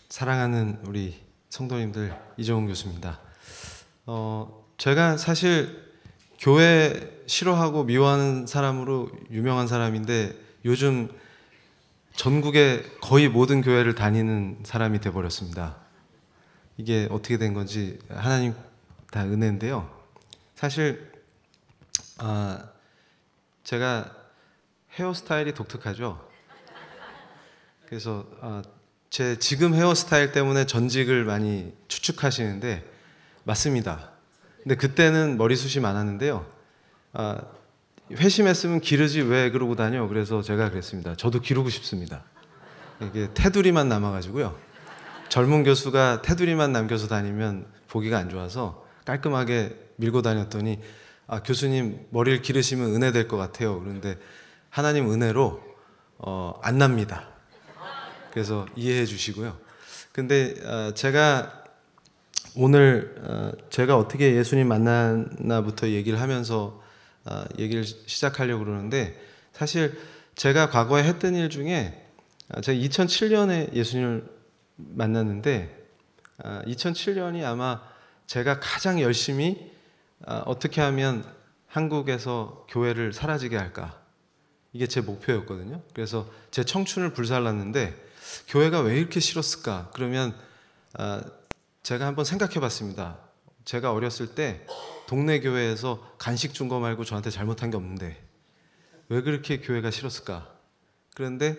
사랑하는 우리 성도님들, 이종훈 교수입니다. 제가 사실 교회 싫어하고 미워하는 사람으로 유명한 사람인데 요즘 전국의 거의 모든 교회를 다니는 사람이 돼버렸습니다. 이게 어떻게 된 건지 하나님 다 은혜인데요. 사실 제가 헤어스타일이 독특하죠. 그래서 제 지금 헤어스타일 때문에 전직을 많이 추측하시는데 맞습니다. 근데 그때는 머리숱이 많았는데요. 회심했으면 기르지 왜 그러고 다녀? 그래서 제가 그랬습니다. 저도 기르고 싶습니다. 이게 테두리만 남아가지고요. 젊은 교수가 테두리만 남겨서 다니면 보기가 안 좋아서 깔끔하게 밀고 다녔더니 교수님 머리를 기르시면 은혜 될 것 같아요. 그런데 하나님 은혜로 안 납니다. 그래서 이해해 주시고요. 근데 제가 오늘 제가 어떻게 예수님 만났나부터 얘기를 하면서 얘기를 시작하려고 그러는데, 사실 제가 과거에 했던 일 중에 제가 2007년에 예수님을 만났는데 2007년이 아마 제가 가장 열심히 어떻게 하면 한국에서 교회를 사라지게 할까, 이게 제 목표였거든요. 그래서 제 청춘을 불살랐는데 교회가 왜 이렇게 싫었을까? 그러면 제가 한번 생각해 봤습니다. 제가 어렸을 때 동네 교회에서 간식 준 거 말고 저한테 잘못한 게 없는데 왜 그렇게 교회가 싫었을까? 그런데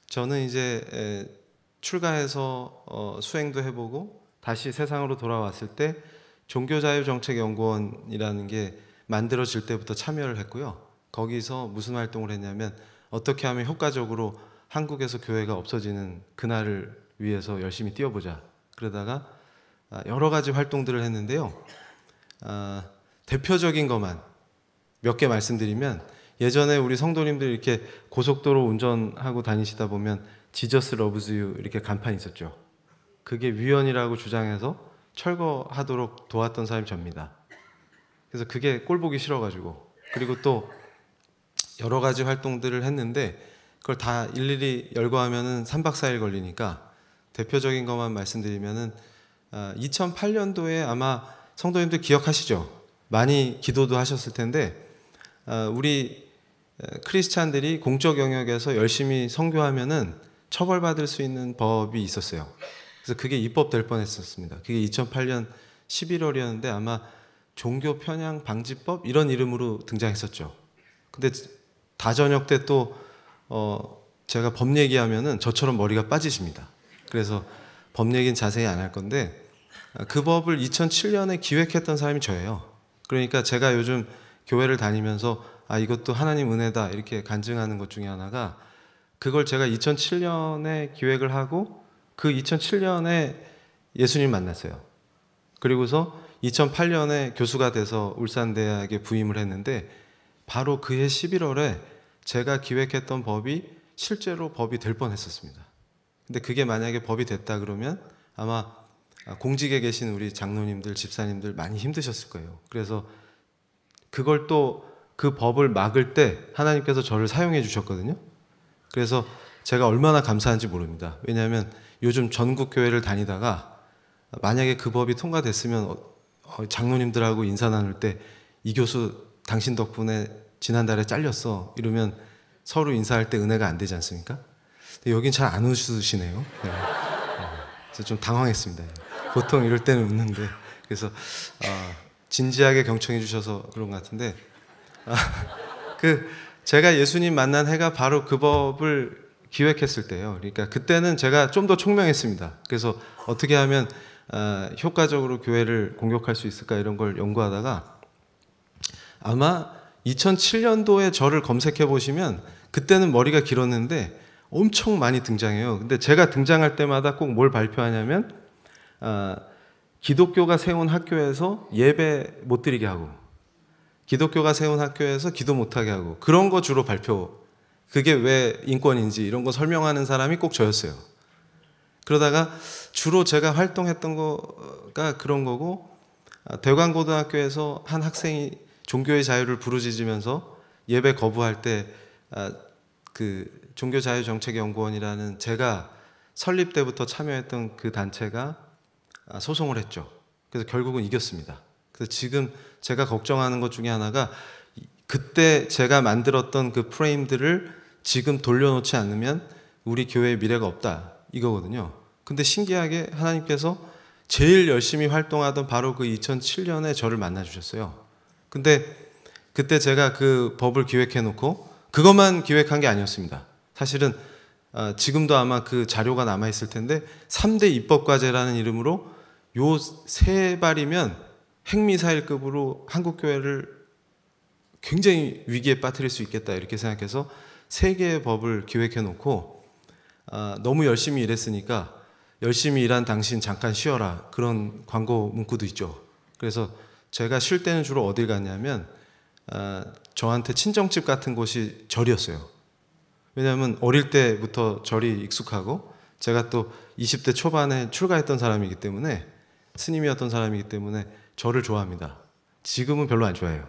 저는 이제 출가해서 수행도 해보고 다시 세상으로 돌아왔을 때 종교자유정책연구원이라는 게 만들어질 때부터 참여를 했고요. 거기서 무슨 활동을 했냐면 어떻게 하면 효과적으로 한국에서 교회가 없어지는 그날을 위해서 열심히 뛰어보자. 그러다가 여러 가지 활동들을 했는데요. 대표적인 것만 몇 개 말씀드리면, 예전에 우리 성도님들 이렇게 고속도로 운전하고 다니시다 보면 지저스 러브즈 유 이렇게 간판이 있었죠. 그게 위헌이라고 주장해서 철거하도록 도왔던 사람이 접니다. 그래서 그게 꼴보기 싫어가지고, 그리고 또 여러 가지 활동들을 했는데 그걸 다 일일이 열거하면은 3박 4일 걸리니까 대표적인 것만 말씀드리면은 2008년도에 아마 성도님들 기억하시죠? 많이 기도도 하셨을 텐데 우리 크리스찬들이 공적 영역에서 열심히 선교하면은 처벌받을 수 있는 법이 있었어요. 그래서 그게 입법될 뻔했었습니다. 그게 2008년 11월이었는데 아마 종교 편향 방지법 이런 이름으로 등장했었죠. 근데 다저녁 때 또 제가 법 얘기하면은 저처럼 머리가 빠지십니다. 그래서 법 얘기는 자세히 안 할 건데 그 법을 2007년에 기획했던 사람이 저예요. 그러니까 제가 요즘 교회를 다니면서 이것도 하나님 은혜다 이렇게 간증하는 것 중에 하나가, 그걸 제가 2007년에 기획을 하고 그 2007년에 예수님 만났어요. 그리고서 2008년에 교수가 돼서 울산대학에 부임을 했는데 바로 그해 11월에 제가 기획했던 법이 실제로 법이 될 뻔했었습니다. 근데 그게 만약에 법이 됐다 그러면 아마 공직에 계신 우리 장로님들, 집사님들 많이 힘드셨을 거예요. 그래서 그걸 또 그 법을 막을 때 하나님께서 저를 사용해 주셨거든요. 그래서 제가 얼마나 감사한지 모릅니다. 왜냐하면 요즘 전국 교회를 다니다가 만약에 그 법이 통과됐으면 장로님들하고 인사 나눌 때 이 교수 당신 덕분에 지난달에 잘렸어 이러면 서로 인사할 때 은혜가 안 되지 않습니까? 근데 여긴 잘 안 웃으시네요. 네. 그래서 좀 당황했습니다. 보통 이럴 때는 웃는데, 그래서 진지하게 경청해 주셔서 그런 것 같은데 제가 예수님 만난 해가 바로 그 법을 기획했을 때예요. 그러니까 그때는 제가 좀 더 총명했습니다. 그래서 어떻게 하면 효과적으로 교회를 공격할 수 있을까 이런 걸 연구하다가 아마 2007년도에 저를 검색해 보시면 그때는 머리가 길었는데 엄청 많이 등장해요. 근데 제가 등장할 때마다 꼭 뭘 발표하냐면 기독교가 세운 학교에서 예배 못 드리게 하고, 기독교가 세운 학교에서 기도 못하게 하고, 그런 거 주로 발표, 그게 왜 인권인지 이런 거 설명하는 사람이 꼭 저였어요. 그러다가 주로 제가 활동했던 거가 그런 거고, 대관고등학교에서 한 학생이 종교의 자유를 부르짖으면서 예배 거부할 때 그 종교자유정책연구원이라는 제가 설립 때부터 참여했던 그 단체가 소송을 했죠. 그래서 결국은 이겼습니다. 그래서 지금 제가 걱정하는 것 중에 하나가 그때 제가 만들었던 그 프레임들을 지금 돌려놓지 않으면 우리 교회의 미래가 없다 이거거든요. 근데 신기하게 하나님께서 제일 열심히 활동하던 바로 그 2007년에 저를 만나 주셨어요. 근데 그때 제가 그 법을 기획해 놓고 그것만 기획한 게 아니었습니다. 사실은 지금도 아마 그 자료가 남아 있을 텐데 3대 입법과제라는 이름으로 요 세 발이면 핵미사일급으로 한국 교회를 굉장히 위기에 빠뜨릴 수 있겠다 이렇게 생각해서 3개의 법을 기획해 놓고 너무 열심히 일했으니까 열심히 일한 당신 잠깐 쉬어라 그런 광고 문구도 있죠. 그래서 제가 쉴 때는 주로 어딜 갔냐면 저한테 친정집 같은 곳이 절이었어요. 왜냐하면 어릴 때부터 절이 익숙하고 제가 또 20대 초반에 출가했던 사람이기 때문에 스님이었던 사람이기 때문에 절을 좋아합니다. 지금은 별로 안 좋아해요.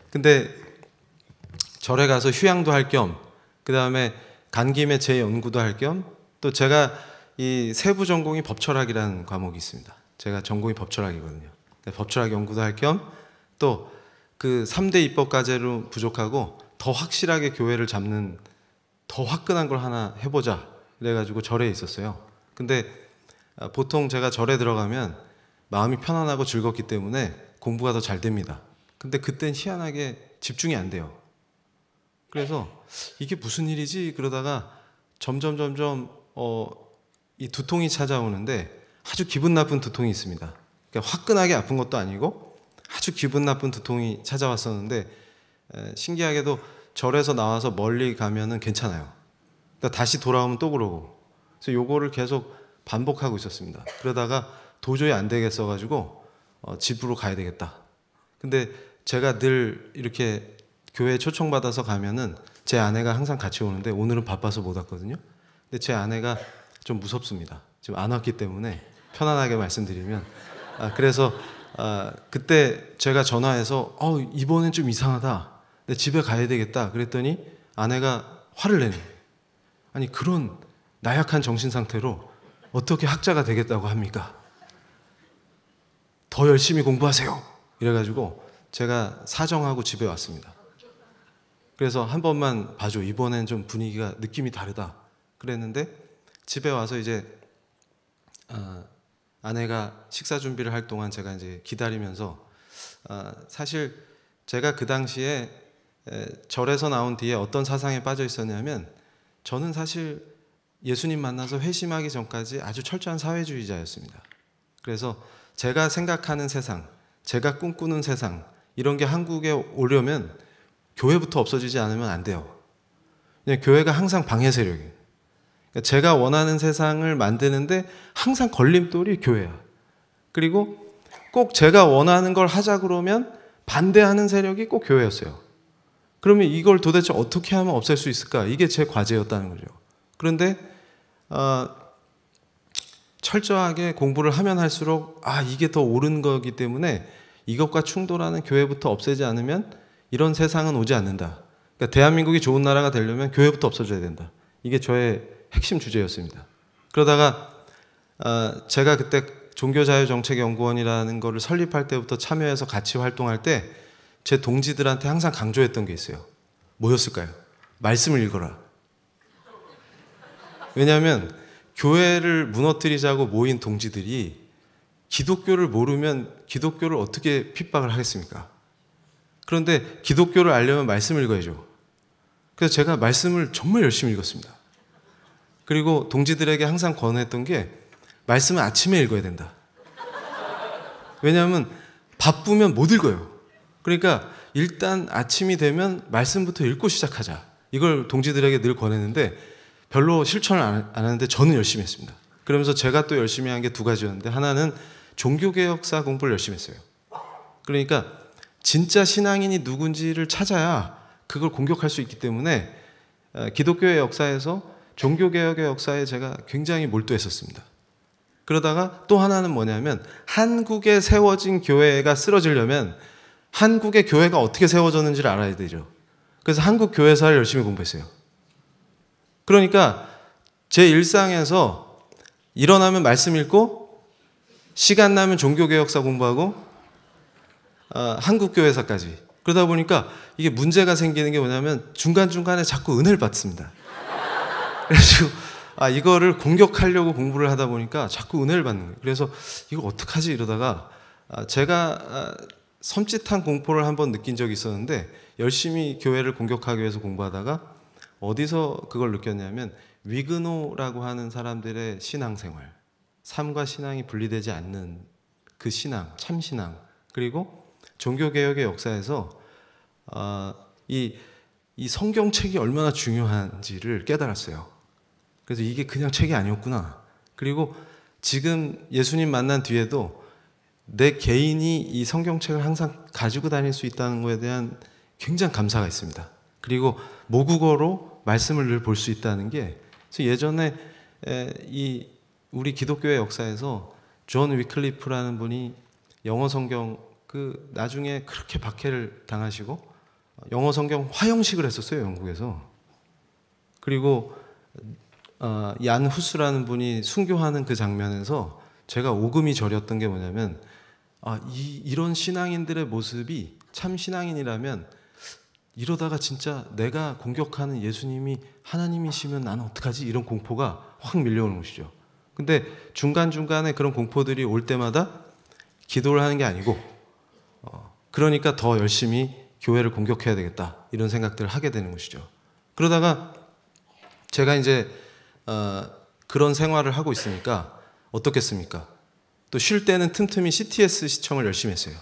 근데 절에 가서 휴양도 할 겸 그 다음에 간 김에 제 연구도 할 겸 또 제가 이 세부 전공이 법철학이라는 과목이 있습니다. 제가 전공이 법철학이거든요. 법철학 연구도 할 겸 또 그 3대 입법과제로 부족하고 더 확실하게 교회를 잡는 더 화끈한 걸 하나 해보자 그래가지고 절에 있었어요. 근데 보통 제가 절에 들어가면 마음이 편안하고 즐겁기 때문에 공부가 더 잘 됩니다. 근데 그땐 희한하게 집중이 안 돼요. 그래서 이게 무슨 일이지 그러다가 점점 이 두통이 찾아오는데 아주 기분 나쁜 두통이 있습니다. 그러니까 화끈하게 아픈 것도 아니고 아주 기분 나쁜 두통이 찾아왔었는데 신기하게도 절에서 나와서 멀리 가면은 괜찮아요. 그러니까 다시 돌아오면 또 그러고 그래서 요거를 계속 반복하고 있었습니다. 그러다가 도저히 안 되겠어가지고 집으로 가야 되겠다. 근데 제가 늘 이렇게 교회에 초청받아서 가면은 제 아내가 항상 같이 오는데 오늘은 바빠서 못 왔거든요. 근데 제 아내가 좀 무섭습니다. 지금 안 왔기 때문에 편안하게 말씀드리면 그래서 그때 제가 전화해서 이번엔 좀 이상하다. 근데 집에 가야 되겠다. 그랬더니 아내가 화를 내는 거예요. 아니 그런 나약한 정신 상태로 어떻게 학자가 되겠다고 합니까? 더 열심히 공부하세요. 이래가지고 제가 사정하고 집에 왔습니다. 그래서 한 번만 봐줘. 이번엔 좀 분위기가 느낌이 다르다. 그랬는데 집에 와서 이제 아내가 식사 준비를 할 동안 제가 이제 기다리면서 사실 제가 그 당시에 절에서 나온 뒤에 어떤 사상에 빠져 있었냐면 저는 사실 예수님 만나서 회심하기 전까지 아주 철저한 사회주의자였습니다. 그래서 제가 생각하는 세상, 제가 꿈꾸는 세상 이런 게 한국에 오려면 교회부터 없어지지 않으면 안 돼요. 그냥 교회가 항상 방해 세력이에요. 그러니까 제가 원하는 세상을 만드는데 항상 걸림돌이 교회야. 그리고 꼭 제가 원하는 걸 하자 그러면 반대하는 세력이 꼭 교회였어요. 그러면 이걸 도대체 어떻게 하면 없앨 수 있을까? 이게 제 과제였다는 거죠. 그런데 철저하게 공부를 하면 할수록 이게 더 옳은 거기 때문에 이것과 충돌하는 교회부터 없애지 않으면 이런 세상은 오지 않는다. 그러니까 대한민국이 좋은 나라가 되려면 교회부터 없어져야 된다. 이게 저의 핵심 주제였습니다. 그러다가 제가 그때 종교자유정책연구원이라는 거를 설립할 때부터 참여해서 같이 활동할 때 제 동지들한테 항상 강조했던 게 있어요. 뭐였을까요? 말씀을 읽어라. 왜냐하면 교회를 무너뜨리자고 모인 동지들이 기독교를 모르면 기독교를 어떻게 핍박을 하겠습니까? 그런데 기독교를 알려면 말씀을 읽어야죠. 그래서 제가 말씀을 정말 열심히 읽었습니다. 그리고 동지들에게 항상 권했던 게 말씀은 아침에 읽어야 된다. 왜냐하면 바쁘면 못 읽어요. 그러니까 일단 아침이 되면 말씀부터 읽고 시작하자. 이걸 동지들에게 늘 권했는데 별로 실천을 안 하는데 저는 열심히 했습니다. 그러면서 제가 또 열심히 한 게 2가지였는데 하나는 종교개혁사 공부를 열심히 했어요. 그러니까 진짜 신앙인이 누군지를 찾아야 그걸 공격할 수 있기 때문에 기독교의 역사에서 종교개혁의 역사에 제가 굉장히 몰두했었습니다. 그러다가 또 하나는 뭐냐면 한국에 세워진 교회가 쓰러지려면 한국의 교회가 어떻게 세워졌는지를 알아야 되죠. 그래서 한국 교회사를 열심히 공부했어요. 그러니까 제 일상에서 일어나면 말씀 읽고 시간 나면 종교개혁사 공부하고 한국교회사까지. 그러다 보니까 이게 문제가 생기는 게 뭐냐면 중간중간에 자꾸 은혜를 받습니다. 그래서 이거를 공격하려고 공부를 하다 보니까 자꾸 은혜를 받는 거예요. 그래서 이거 어떡하지 이러다가 제가 섬찟한 공포를 한번 느낀 적이 있었는데 열심히 교회를 공격하기 위해서 공부하다가 어디서 그걸 느꼈냐면 위그노라고 하는 사람들의 신앙생활, 삶과 신앙이 분리되지 않는 그 신앙, 참신앙, 그리고 종교개혁의 역사에서 이 성경책이 얼마나 중요한지를 깨달았어요. 그래서 이게 그냥 책이 아니었구나. 그리고 지금 예수님 만난 뒤에도 내 개인이 이 성경책을 항상 가지고 다닐 수 있다는 것에 대한 굉장히 감사가 있습니다. 그리고 모국어로 말씀을 늘 볼 수 있다는 게, 예전에 이 우리 기독교의 역사에서 존 위클리프라는 분이 영어 성경 나중에 그렇게 박해를 당하시고 영어 성경 화형식을 했었어요, 영국에서. 그리고 얀 후스라는 분이 순교하는 그 장면에서 제가 오금이 저렸던 게 뭐냐면 이런 신앙인들의 모습이 참 신앙인이라면 이러다가 진짜 내가 공격하는 예수님이 하나님이시면 나는 어떡하지? 이런 공포가 확 밀려오는 것이죠. 근데 중간중간에 그런 공포들이 올 때마다 기도를 하는 게 아니고 그러니까 더 열심히 교회를 공격해야 되겠다 이런 생각들을 하게 되는 것이죠. 그러다가 제가 이제 그런 생활을 하고 있으니까 어떻겠습니까? 또 쉴 때는 틈틈이 CTS 시청을 열심히 했어요.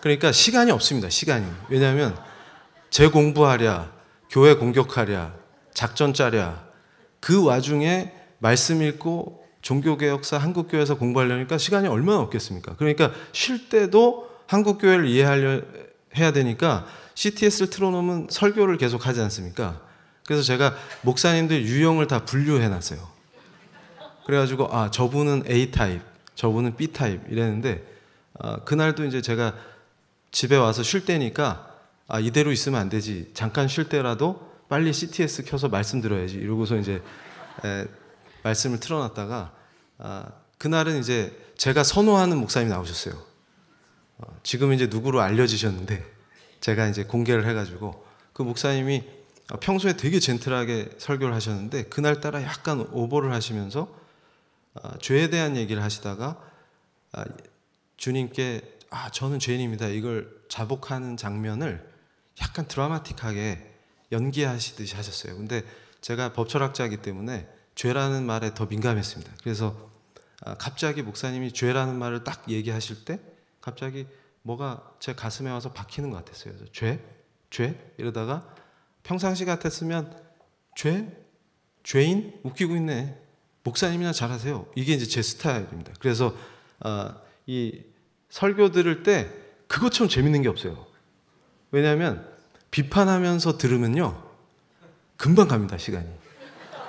그러니까 시간이 없습니다. 시간이. 왜냐하면 재공부하랴, 교회 공격하랴, 작전 짜랴, 그 와중에 말씀 읽고 종교개혁사 한국교회에서 공부하려니까 시간이 얼마나 없겠습니까? 그러니까 쉴 때도 한국교회를 해야 되니까 CTS를 틀어놓으면 설교를 계속 하지 않습니까? 그래서 제가 목사님들 유형을 다 분류해놨어요. 그래가지고 저분은 A타입, 저분은 B타입 이랬는데 그날도 이제 제가 집에 와서 쉴 때니까 이대로 있으면 안 되지. 잠깐 쉴 때라도 빨리 CTS 켜서 말씀 들어야지. 이러고서 이제 말씀을 틀어놨다가 그날은 이제 제가 선호하는 목사님이 나오셨어요. 지금 이제 누구로 알려지셨는데 제가 이제 공개를 해가지고 그 목사님이 평소에 되게 젠틀하게 설교를 하셨는데 그날따라 약간 오버를 하시면서 죄에 대한 얘기를 하시다가 주님께 저는 죄인입니다. 이걸 자복하는 장면을 약간 드라마틱하게 연기하시듯이 하셨어요. 근데 제가 법철학자이기 때문에 죄라는 말에 더 민감했습니다. 그래서 갑자기 목사님이 죄라는 말을 딱 얘기하실 때 갑자기 뭐가 제 가슴에 와서 박히는 것 같았어요. 그래서 죄? 이러다가 평상시 같았으면 죄인? 웃기고 있네. 목사님이나 잘하세요. 이게 이제 제 스타일입니다. 그래서 이 설교 들을 때 그것처럼 재밌는 게 없어요. 왜냐하면 비판하면서 들으면요 금방 갑니다, 시간이.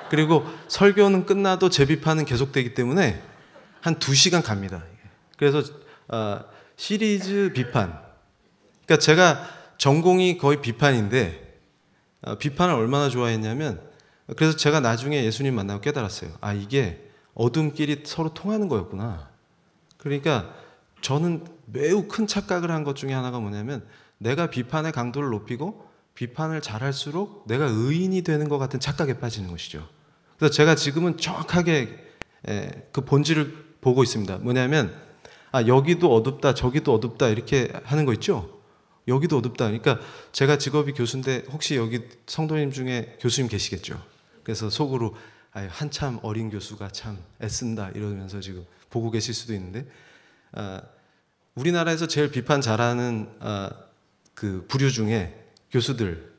그리고 설교는 끝나도 재비판은 계속되기 때문에 한 2시간 갑니다. 그래서 시리즈 비판. 그러니까 제가 전공이 거의 비판인데 비판을 얼마나 좋아했냐면, 그래서 제가 나중에 예수님 만나고 깨달았어요. 이게 어둠끼리 서로 통하는 거였구나. 그러니까 저는 매우 큰 착각을 한 것 중에 하나가 뭐냐면 내가 비판의 강도를 높이고 비판을 잘할수록 내가 의인이 되는 것 같은 착각에 빠지는 것이죠. 그래서 제가 지금은 정확하게 그 본질을 보고 있습니다. 뭐냐면 여기도 어둡다 저기도 어둡다 이렇게 하는 거 있죠. 여기도 어둡다. 그러니까 제가 직업이 교수인데 혹시 여기 성도님 중에 교수님 계시겠죠. 그래서 속으로 한참 어린 교수가 참 애쓴다 이러면서 지금 보고 계실 수도 있는데 우리나라에서 제일 비판 잘하는 그 부류 중에 교수들,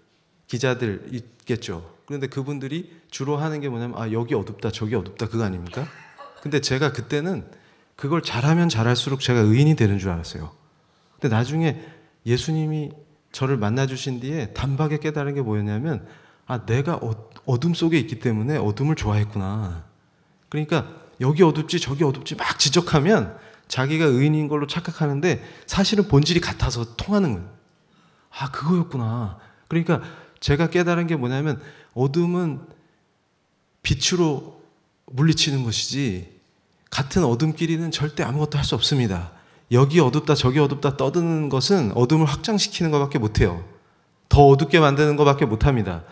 기자들 있겠죠. 그런데 그분들이 주로 하는 게 뭐냐면 여기 어둡다 저기 어둡다 그거 아닙니까? 근데 제가 그때는 그걸 잘하면 잘할수록 제가 의인이 되는 줄 알았어요. 근데 나중에 예수님이 저를 만나주신 뒤에 단박에 깨달은 게 뭐였냐면 내가 어둠 속에 있기 때문에 어둠을 좋아했구나. 그러니까 여기 어둡지 저기 어둡지 막 지적하면 자기가 의인인 걸로 착각하는데 사실은 본질이 같아서 통하는 거예요. 그거였구나. 그러니까 제가 깨달은 게 뭐냐면 어둠은 빛으로 물리치는 것이지 같은 어둠끼리는 절대 아무것도 할 수 없습니다. 여기 어둡다 저기 어둡다 떠드는 것은 어둠을 확장시키는 것밖에 못해요. 더 어둡게 만드는 것밖에 못합니다.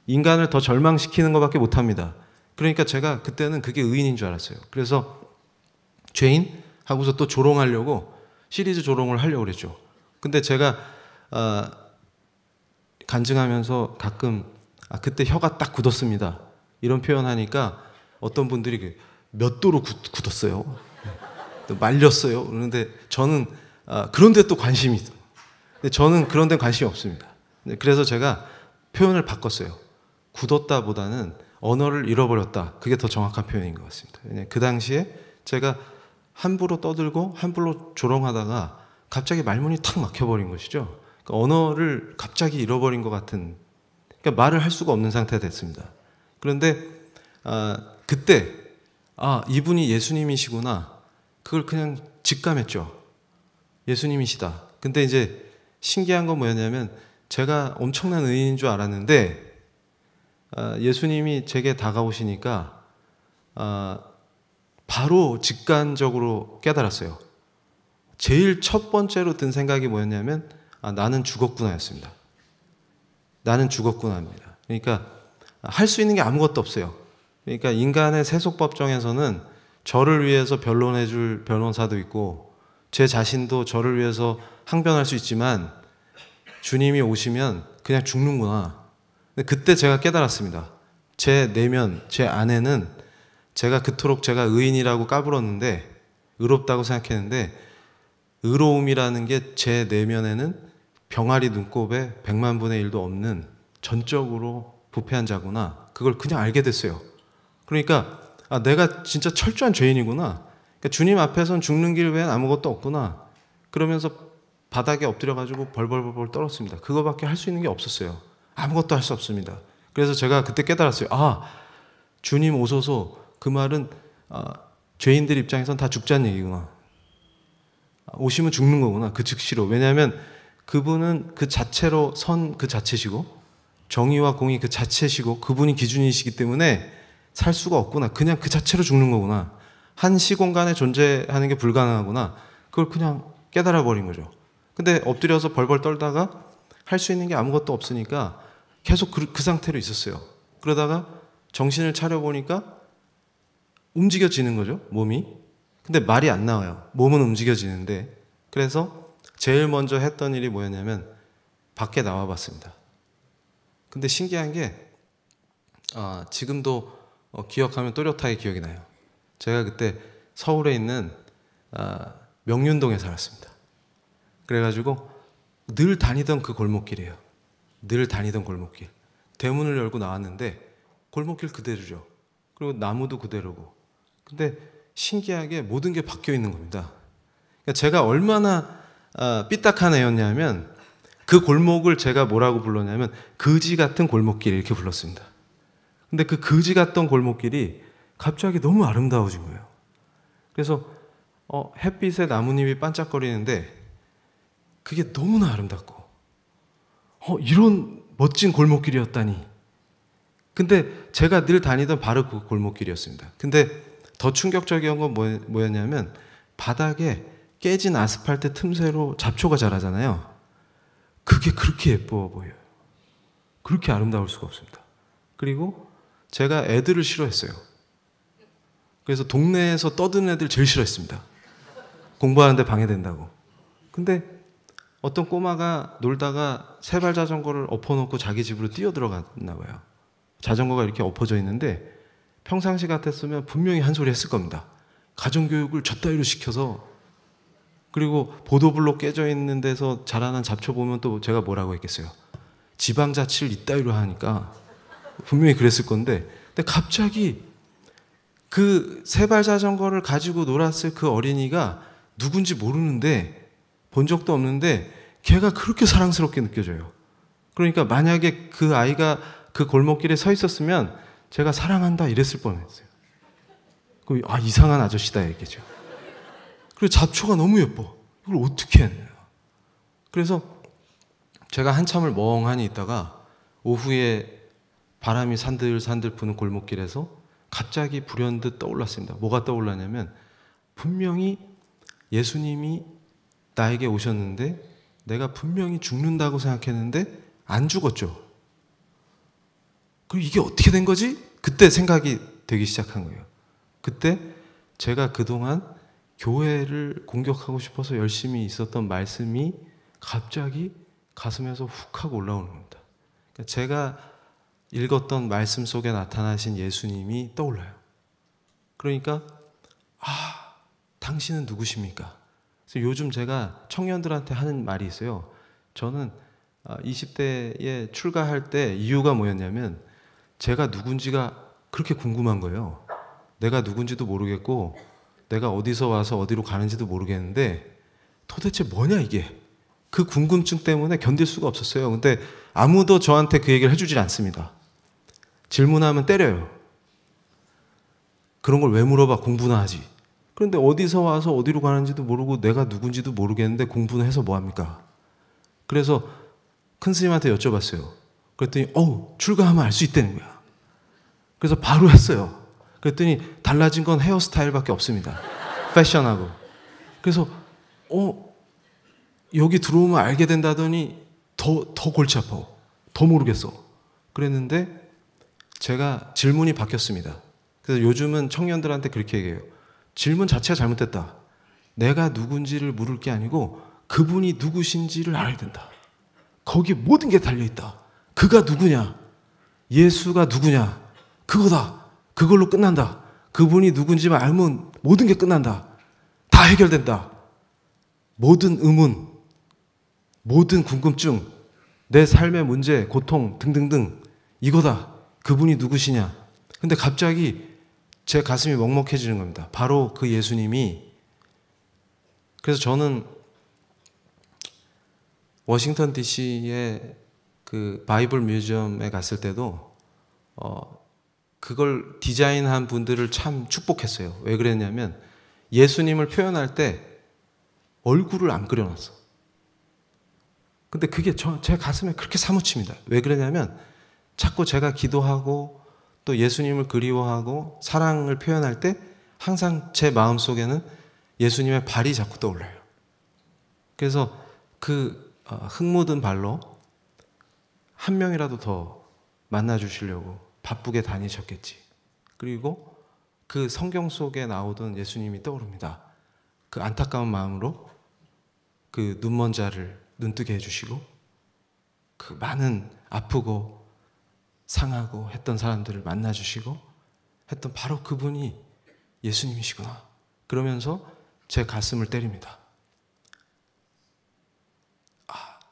인간을 더 절망시키는 것밖에 못합니다. 그러니까 제가 그때는 그게 의인인 줄 알았어요. 그래서 죄인 하고서 또 조롱하려고 시리즈 조롱을 하려고 그랬죠. 근데 제가 간증하면서 가끔 그때 혀가 딱 굳었습니다. 이런 표현하니까 어떤 분들이 몇 도로 굳었어요. 말렸어요. 그런데 저는 그런 데 또 관심이 있어요. 근데 저는 그런 데 관심이 없습니다. 그래서 제가 표현을 바꿨어요. 굳었다 보다는 언어를 잃어버렸다. 그게 더 정확한 표현인 것 같습니다. 그 당시에 제가 함부로 떠들고 함부로 조롱하다가 갑자기 말문이 탁 막혀버린 것이죠. 그러니까 언어를 갑자기 잃어버린 것 같은, 그러니까 말을 할 수가 없는 상태가 됐습니다. 그런데 그때 이분이 예수님이시구나, 그걸 그냥 직감했죠. 예수님이시다. 근데 이제 신기한 건 뭐였냐면 제가 엄청난 의인인 줄 알았는데 예수님이 제게 다가오시니까 바로 직관적으로 깨달았어요. 제일 첫 번째로 든 생각이 뭐였냐면 나는 죽었구나 였습니다. 나는 죽었구나입니다. 그러니까 할 수 있는 게 아무것도 없어요. 그러니까 인간의 세속법정에서는 저를 위해서 변론해 줄 변호사도 있고 제 자신도 저를 위해서 항변할 수 있지만 주님이 오시면 그냥 죽는구나. 근데 그때 제가 깨달았습니다. 제 내면, 제 안에는 제가 그토록 제가 의인이라고 까불었는데, 의롭다고 생각했는데 의로움이라는 게 제 내면에는 병아리 눈곱에 100만 분의 1도 없는 전적으로 부패한 자구나. 그걸 그냥 알게 됐어요. 그러니까 내가 진짜 철저한 죄인이구나. 그러니까 주님 앞에선 죽는 길 외엔 아무것도 없구나. 그러면서 바닥에 엎드려가지고 벌벌벌 떨었습니다. 그거밖에 할 수 있는 게 없었어요. 아무것도 할 수 없습니다. 그래서 제가 그때 깨달았어요. 주님 오소서, 그 말은 죄인들 입장에선 다 죽자는 얘기구나. 오시면 죽는 거구나. 그 즉시로. 왜냐하면 그분은 그 자체로 선 그 자체시고 정의와 공의 그 자체시고 그분이 기준이시기 때문에 살 수가 없구나. 그냥 그 자체로 죽는 거구나. 한 시공간에 존재하는 게 불가능하구나. 그걸 그냥 깨달아 버린 거죠. 근데 엎드려서 벌벌 떨다가 할 수 있는 게 아무것도 없으니까 계속 그 상태로 있었어요. 그러다가 정신을 차려보니까 움직여지는 거죠, 몸이. 근데 말이 안 나와요. 몸은 움직여지는데. 그래서 제일 먼저 했던 일이 뭐였냐면 밖에 나와 봤습니다. 근데 신기한 게 지금도 기억하면 또렷하게 기억이 나요. 제가 그때 서울에 있는 명륜동에 살았습니다. 그래가지고 늘 다니던 그 골목길이에요. 늘 다니던 골목길. 대문을 열고 나왔는데 골목길 그대로죠. 그리고 나무도 그대로고. 근데 신기하게 모든 게 바뀌어 있는 겁니다. 그러니까 제가 얼마나 삐딱한 애였냐면 그 골목을 제가 뭐라고 불렀냐면 거지 같은 골목길 이렇게 불렀습니다. 근데 그 거지 같던 골목길이 갑자기 너무 아름다워진 거예요. 그래서 햇빛에 나뭇잎이 반짝거리는데 그게 너무나 아름답고 이런 멋진 골목길이었다니. 근데 제가 늘 다니던 바로 그 골목길이었습니다. 근데 더 충격적인 건 뭐였냐면 바닥에 깨진 아스팔트 틈새로 잡초가 자라잖아요. 그게 그렇게 예뻐 보여요. 그렇게 아름다울 수가 없습니다. 그리고 제가 애들을 싫어했어요. 그래서 동네에서 떠드는 애들 제일 싫어했습니다. 공부하는데 방해된다고. 근데 어떤 꼬마가 놀다가 세발 자전거를 엎어놓고 자기 집으로 뛰어들어갔나 봐요. 자전거가 이렇게 엎어져 있는데 평상시 같았으면 분명히 한 소리 했을 겁니다. 가정교육을 저따위로 시켜서. 그리고 보도블록 깨져 있는 데서 자라난 잡초 보면 또 제가 뭐라고 했겠어요. 지방자치를 이따위로 하니까 분명히 그랬을 건데, 근데 갑자기 그 세발 자전거를 가지고 놀았을 그 어린이가 누군지 모르는데, 본 적도 없는데 걔가 그렇게 사랑스럽게 느껴져요. 그러니까 만약에 그 아이가 그 골목길에 서 있었으면 제가 사랑한다 이랬을 뻔했어요. 그럼 이상한 아저씨다 얘기죠. 그리고 잡초가 너무 예뻐. 이걸 어떻게 했냐. 그래서 제가 한참을 멍하니 있다가 오후에 바람이 산들산들 부는 골목길에서 갑자기 불현듯 떠올랐습니다. 뭐가 떠올랐냐면 분명히 예수님이 나에게 오셨는데 내가 분명히 죽는다고 생각했는데 안 죽었죠. 그럼 이게 어떻게 된 거지? 그때 생각이 되기 시작한 거예요. 그때 제가 그동안 교회를 공격하고 싶어서 열심히 있었던 말씀이 갑자기 가슴에서 훅 하고 올라오는 겁니다. 그러니까 제가 읽었던 말씀 속에 나타나신 예수님이 떠올라요. 그러니까 당신은 누구십니까? 그래서 요즘 제가 청년들한테 하는 말이 있어요. 저는 20대에 출가할 때 이유가 뭐였냐면 제가 누군지가 그렇게 궁금한 거예요. 내가 누군지도 모르겠고 내가 어디서 와서 어디로 가는지도 모르겠는데 도대체 뭐냐 이게. 그 궁금증 때문에 견딜 수가 없었어요. 근데 아무도 저한테 그 얘기를 해주질 않습니다. 질문하면 때려요. 그런 걸 왜 물어봐, 공부나 하지. 그런데 어디서 와서 어디로 가는지도 모르고 내가 누군지도 모르겠는데 공부는 해서 뭐합니까? 그래서 큰 스님한테 여쭤봤어요. 그랬더니 출가하면 알 수 있다는 거야. 그래서 바로 했어요. 그랬더니 달라진 건 헤어스타일밖에 없습니다. 패션하고. 그래서 여기 들어오면 알게 된다더니 더 골치 아파. 더 모르겠어. 그랬는데 제가 질문이 바뀌었습니다. 그래서 요즘은 청년들한테 그렇게 얘기해요. 질문 자체가 잘못됐다. 내가 누군지를 물을 게 아니고 그분이 누구신지를 알아야 된다. 거기에 모든 게 달려있다. 그가 누구냐? 예수가 누구냐? 그거다. 그걸로 끝난다. 그분이 누군지만 알면 모든 게 끝난다. 다 해결된다. 모든 의문, 모든 궁금증, 내 삶의 문제, 고통 등등등 이거다. 그분이 누구시냐? 근데 갑자기 제 가슴이 먹먹해지는 겁니다. 바로 그 예수님이. 그래서 저는 워싱턴 DC의 그 바이블 뮤지엄에 갔을 때도 그걸 디자인한 분들을 참 축복했어요. 왜 그랬냐면 예수님을 표현할 때 얼굴을 안 그려놨어. 근데 그게 제 가슴에 그렇게 사무칩니다. 왜 그러냐면 자꾸 제가 기도하고 또 예수님을 그리워하고 사랑을 표현할 때 항상 제 마음속에는 예수님의 발이 자꾸 떠올라요. 그래서 그 흙 묻은 발로 한 명이라도 더 만나주시려고 바쁘게 다니셨겠지. 그리고 그 성경 속에 나오던 예수님이 떠오릅니다. 그 안타까운 마음으로 그 눈먼 자를 눈뜨게 해주시고 그 많은 아프고 상하고 했던 사람들을 만나주시고 했던 바로 그분이 예수님이시구나. 그러면서 제 가슴을 때립니다.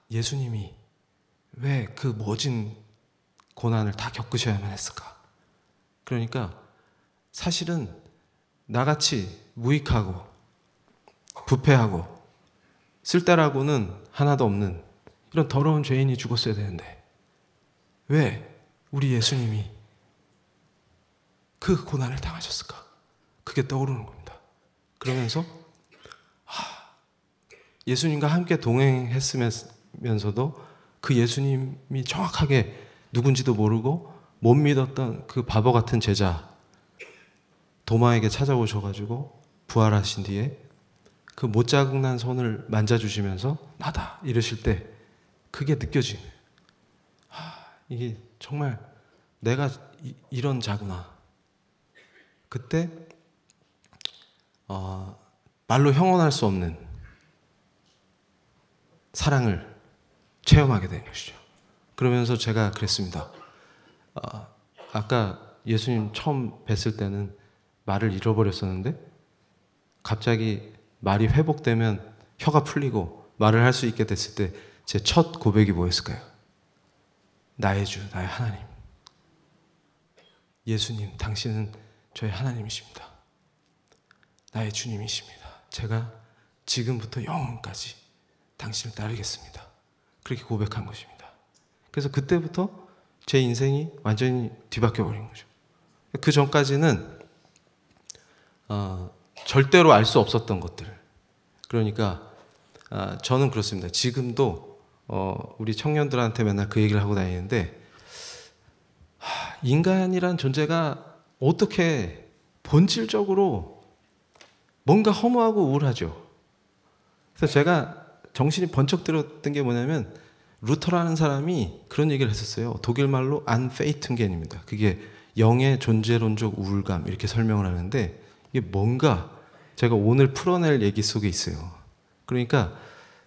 예수님이 왜 그 모진 고난을 다 겪으셔야만 했을까? 그러니까 사실은 나같이 무익하고 부패하고 쓸데라고는 하나도 없는 이런 더러운 죄인이 죽었어야 되는데 왜 우리 예수님이 그 고난을 당하셨을까? 그게 떠오르는 겁니다. 그러면서 예수님과 함께 동행했으면서도 그 예수님이 정확하게 누군지도 모르고 못 믿었던 그 바보 같은 제자 도마에게 찾아오셔가지고 부활하신 뒤에 그 못자국난 손을 만져주시면서 나다 이러실 때 그게 느껴지는 이게 정말 내가 이런 자구나. 그때 말로 형언할 수 없는 사랑을 체험하게 되는 것이죠. 그러면서 제가 그랬습니다. 아까 예수님 처음 뵀을 때는 말을 잃어버렸었는데 갑자기 말이 회복되면 혀가 풀리고 말을 할 수 있게 됐을 때 제 첫 고백이 뭐였을까요? 나의 주, 나의 하나님. 예수님, 당신은 저의 하나님이십니다. 나의 주님이십니다. 제가 지금부터 영원까지 당신을 따르겠습니다. 그렇게 고백한 것입니다. 그래서 그때부터 제 인생이 완전히 뒤바뀌어 버린 거죠. 그 전까지는 절대로 알 수 없었던 것들. 그러니까 저는 그렇습니다. 지금도 우리 청년들한테 맨날 그 얘기를 하고 다니는데 인간이란 존재가 어떻게 본질적으로 뭔가 허무하고 우울하죠. 그래서 제가 정신이 번쩍 들었던 게 뭐냐면 루터라는 사람이 그런 얘기를 했었어요. 독일 말로 안페이튼겐입니다. 그게 영의 존재론적 우울감 이렇게 설명을 하는데 이게 뭔가 제가 오늘 풀어낼 얘기 속에 있어요. 그러니까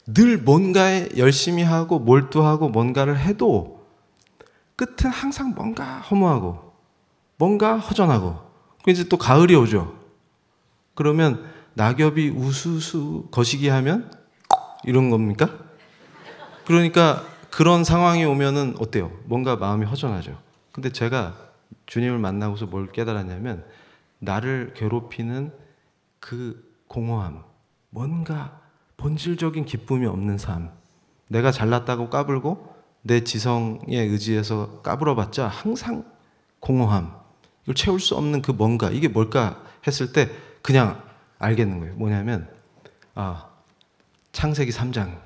늘 뭔가에 열심히 하고 몰두하고 뭔가를 해도 끝은 항상 뭔가 허무하고 뭔가 허전하고 이제 또 가을이 오죠. 그러면 낙엽이 우수수 거시기 하면 이런 겁니까? 그러니까 그런 상황이 오면은 어때요? 뭔가 마음이 허전하죠. 근데 제가 주님을 만나고서 뭘 깨달았냐면 나를 괴롭히는 그 공허함, 뭔가 본질적인 기쁨이 없는 삶, 내가 잘났다고 까불고 내 지성에 의지해서 까불어봤자 항상 공허함, 이걸 채울 수 없는 그 뭔가, 이게 뭘까 했을 때 그냥 알겠는 거예요. 뭐냐면 창세기 3장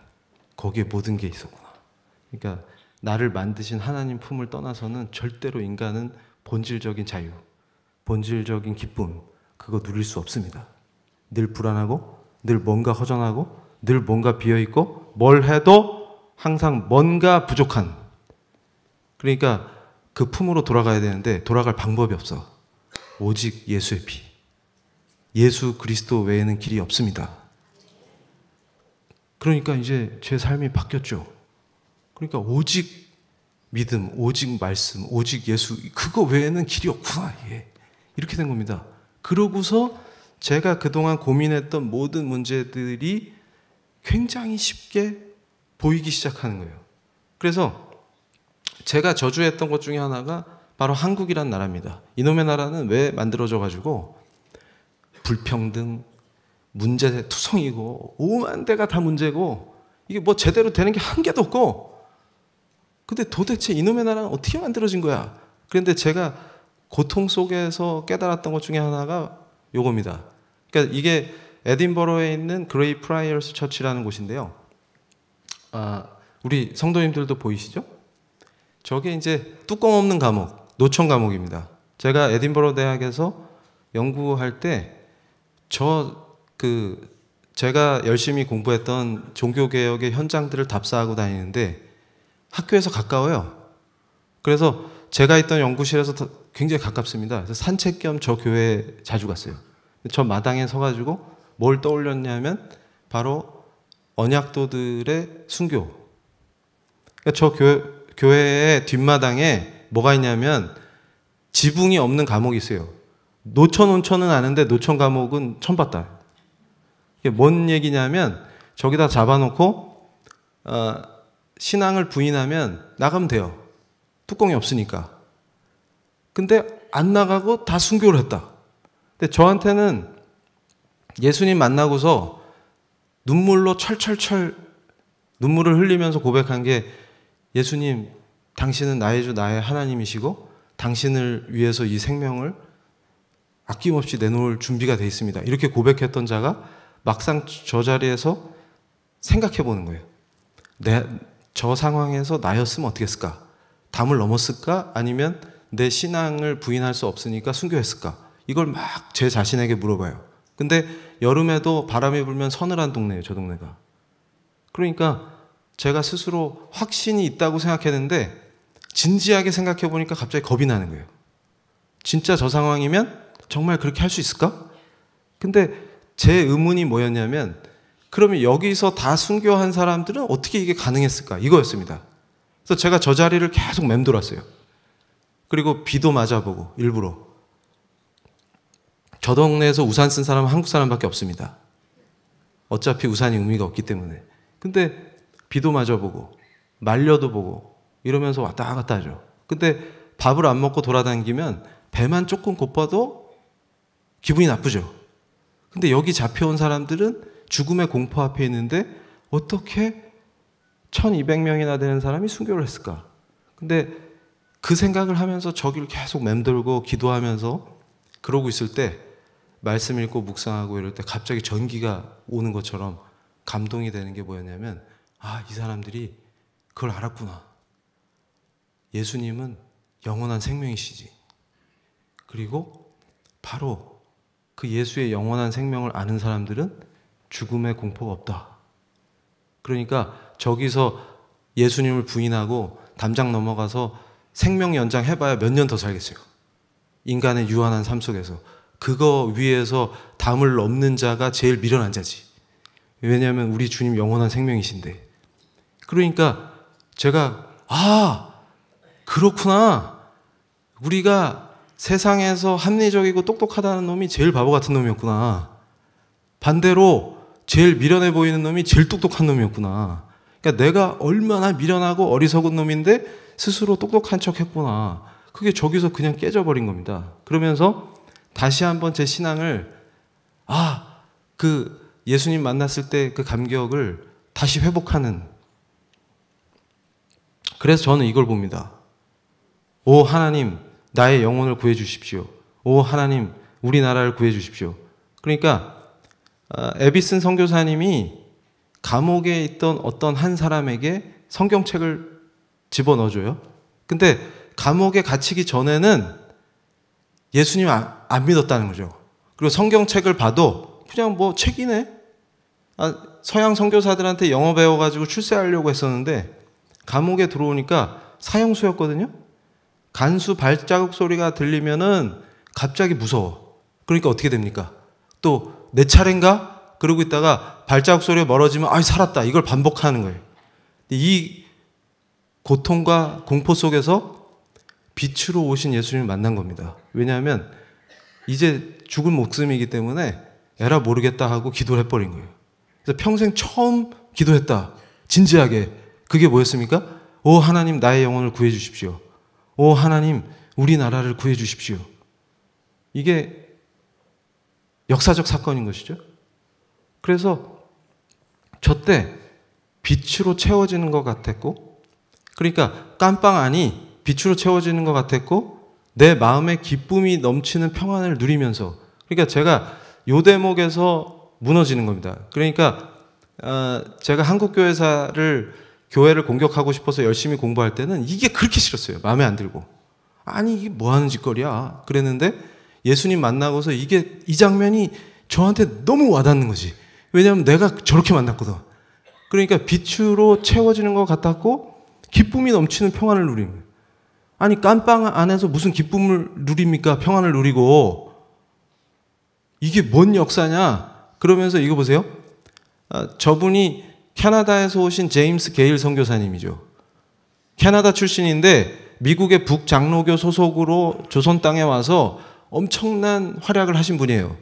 거기에 모든 게 있었구나. 그러니까 나를 만드신 하나님 품을 떠나서는 절대로 인간은 본질적인 자유, 본질적인 기쁨 그거 누릴 수 없습니다. 늘 불안하고 늘 뭔가 허전하고 늘 뭔가 비어있고 뭘 해도 항상 뭔가 부족한, 그러니까 그 품으로 돌아가야 되는데 돌아갈 방법이 없어. 오직 예수의 피, 예수 그리스도 외에는 길이 없습니다. 그러니까 이제 제 삶이 바뀌었죠. 그러니까 오직 믿음, 오직 말씀, 오직 예수, 그거 외에는 길이 없구나. 이렇게 된 겁니다. 그러고서 제가 그동안 고민했던 모든 문제들이 굉장히 쉽게 보이기 시작하는 거예요. 그래서 제가 저주했던 것 중에 하나가 바로 한국이란 나라입니다. 이놈의 나라는 왜 만들어져가지고 불평등, 문제투성이고 오만 대가 다 문제고 이게 뭐 제대로 되는 게 한 개도 없고, 근데 도대체 이놈의 나라는 어떻게 만들어진 거야? 그런데 제가 고통 속에서 깨달았던 것 중에 하나가 요겁니다. 그러니까 이게 에딘버러에 있는 그레이 프라이어스 처치라는 곳인데요. 우리 성도님들도 보이시죠? 저게 이제 뚜껑 없는 감옥, 노천 감옥입니다. 제가 에딘버러 대학에서 연구할 때 제가 열심히 공부했던 종교개혁의 현장들을 답사하고 다니는데 학교에서 가까워요. 그래서 제가 있던 연구실에서 굉장히 가깝습니다. 그래서 산책 겸 저 교회에 자주 갔어요. 저 마당에 서가지고 뭘 떠올렸냐면 바로 언약도들의 순교. 그러니까 저 교회의 뒷마당에 뭐가 있냐면 지붕이 없는 감옥이 있어요. 노천 온천은 아는데 노천 감옥은 처음 봤다. 이게 뭔 얘기냐면 저기다 잡아놓고 신앙을 부인하면 나가면 돼요. 뚜껑이 없으니까. 근데 안 나가고 다 순교를 했다. 근데 저한테는 예수님 만나고서 눈물로 철철철 눈물을 흘리면서 고백한 게, 예수님, 당신은 나의 주 나의 하나님이시고 당신을 위해서 이 생명을 아낌없이 내놓을 준비가 되어 있습니다. 이렇게 고백했던 자가 막상 저 자리에서 생각해 보는 거예요. 저 상황에서 나였으면 어떻게 했을까? 담을 넘었을까? 아니면 내 신앙을 부인할 수 없으니까 순교했을까? 이걸 막 제 자신에게 물어봐요. 근데 여름에도 바람이 불면 서늘한 동네예요, 저 동네가. 그러니까 제가 스스로 확신이 있다고 생각했는데 진지하게 생각해 보니까 갑자기 겁이 나는 거예요. 진짜 저 상황이면 정말 그렇게 할 수 있을까? 근데 제 의문이 뭐였냐면, 그러면 여기서 다 순교한 사람들은 어떻게 이게 가능했을까? 이거였습니다. 그래서 제가 저 자리를 계속 맴돌았어요. 그리고 비도 맞아보고 일부러. 저 동네에서 우산 쓴 사람은 한국 사람밖에 없습니다. 어차피 우산이 의미가 없기 때문에. 근데 비도 맞아보고 말려도 보고 이러면서 왔다 갔다 하죠. 근데 밥을 안 먹고 돌아다니면 배만 조금 고파도 기분이 나쁘죠. 근데 여기 잡혀온 사람들은 죽음의 공포 앞에 있는데 어떻게 1200명이나 되는 사람이 순교를 했을까? 근데 그 생각을 하면서 저기를 계속 맴돌고 기도하면서 그러고 있을 때, 말씀 읽고 묵상하고 이럴 때 갑자기 전기가 오는 것처럼 감동이 되는 게 뭐였냐면, 이 사람들이 그걸 알았구나. 예수님은 영원한 생명이시지. 그리고 바로 그 예수의 영원한 생명을 아는 사람들은 죽음의 공포가 없다. 그러니까 저기서 예수님을 부인하고 담장 넘어가서 생명 연장 해봐야 몇 년 더 살겠어요. 인간의 유한한 삶 속에서. 그거 위에서 담을 넘는 자가 제일 미련한 자지. 왜냐하면 우리 주님 영원한 생명이신데. 그러니까 제가 그렇구나. 우리가 세상에서 합리적이고 똑똑하다는 놈이 제일 바보 같은 놈이었구나. 반대로 제일 미련해 보이는 놈이 제일 똑똑한 놈이었구나. 그러니까 내가 얼마나 미련하고 어리석은 놈인데 스스로 똑똑한 척 했구나. 그게 저기서 그냥 깨져버린 겁니다. 그러면서 다시 한번 제 신앙을 그 예수님 만났을 때 그 감격을 다시 회복하는. 그래서 저는 이걸 봅니다. 오 하나님, 나의 영혼을 구해 주십시오. 오 하나님, 우리나라를 구해 주십시오. 그러니까 에비슨 선교사님이 감옥에 있던 어떤 한 사람에게 성경책을 집어넣어줘요. 근데 감옥에 갇히기 전에는 예수님 안 믿었다는 거죠. 그리고 성경책을 봐도 그냥 뭐 책이네. 서양 선교사들한테 영어 배워가지고 출세하려고 했었는데 감옥에 들어오니까 사형수였거든요. 간수 발자국 소리가 들리면은 갑자기 무서워. 그러니까 어떻게 됩니까? 또 내 차례인가? 그러고 있다가 발자국 소리가 멀어지면 살았다. 이걸 반복하는 거예요. 이 고통과 공포 속에서 빛으로 오신 예수님을 만난 겁니다. 왜냐하면 이제 죽을 목숨이기 때문에 에라 모르겠다 하고 기도를 해버린 거예요. 그래서 평생 처음 기도했다. 진지하게. 그게 뭐였습니까? 오 하나님, 나의 영혼을 구해 주십시오. 오 하나님, 우리나라를 구해 주십시오. 이게 역사적 사건인 것이죠. 그래서 저 때 빛으로 채워지는 것 같았고, 그러니까 깜빵 안이 빛으로 채워지는 것 같았고, 내 마음에 기쁨이 넘치는 평안을 누리면서, 그러니까 제가 요 대목에서 무너지는 겁니다. 그러니까 제가 교회를 공격하고 싶어서 열심히 공부할 때는 이게 그렇게 싫었어요. 마음에 안 들고. 이게 뭐 하는 짓거리야. 그랬는데 예수님 만나고서 이 장면이 저한테 너무 와닿는 거지. 왜냐하면 내가 저렇게 만났거든. 그러니까 빛으로 채워지는 것 같았고 기쁨이 넘치는 평안을 누립니다. 깜빵 안에서 무슨 기쁨을 누립니까? 평안을 누리고. 이게 뭔 역사냐? 그러면서 이거 보세요. 저분이 캐나다에서 오신 제임스 게일 선교사님이죠. 캐나다 출신인데 미국의 북장로교 소속으로 조선 땅에 와서 엄청난 활약을 하신 분이에요.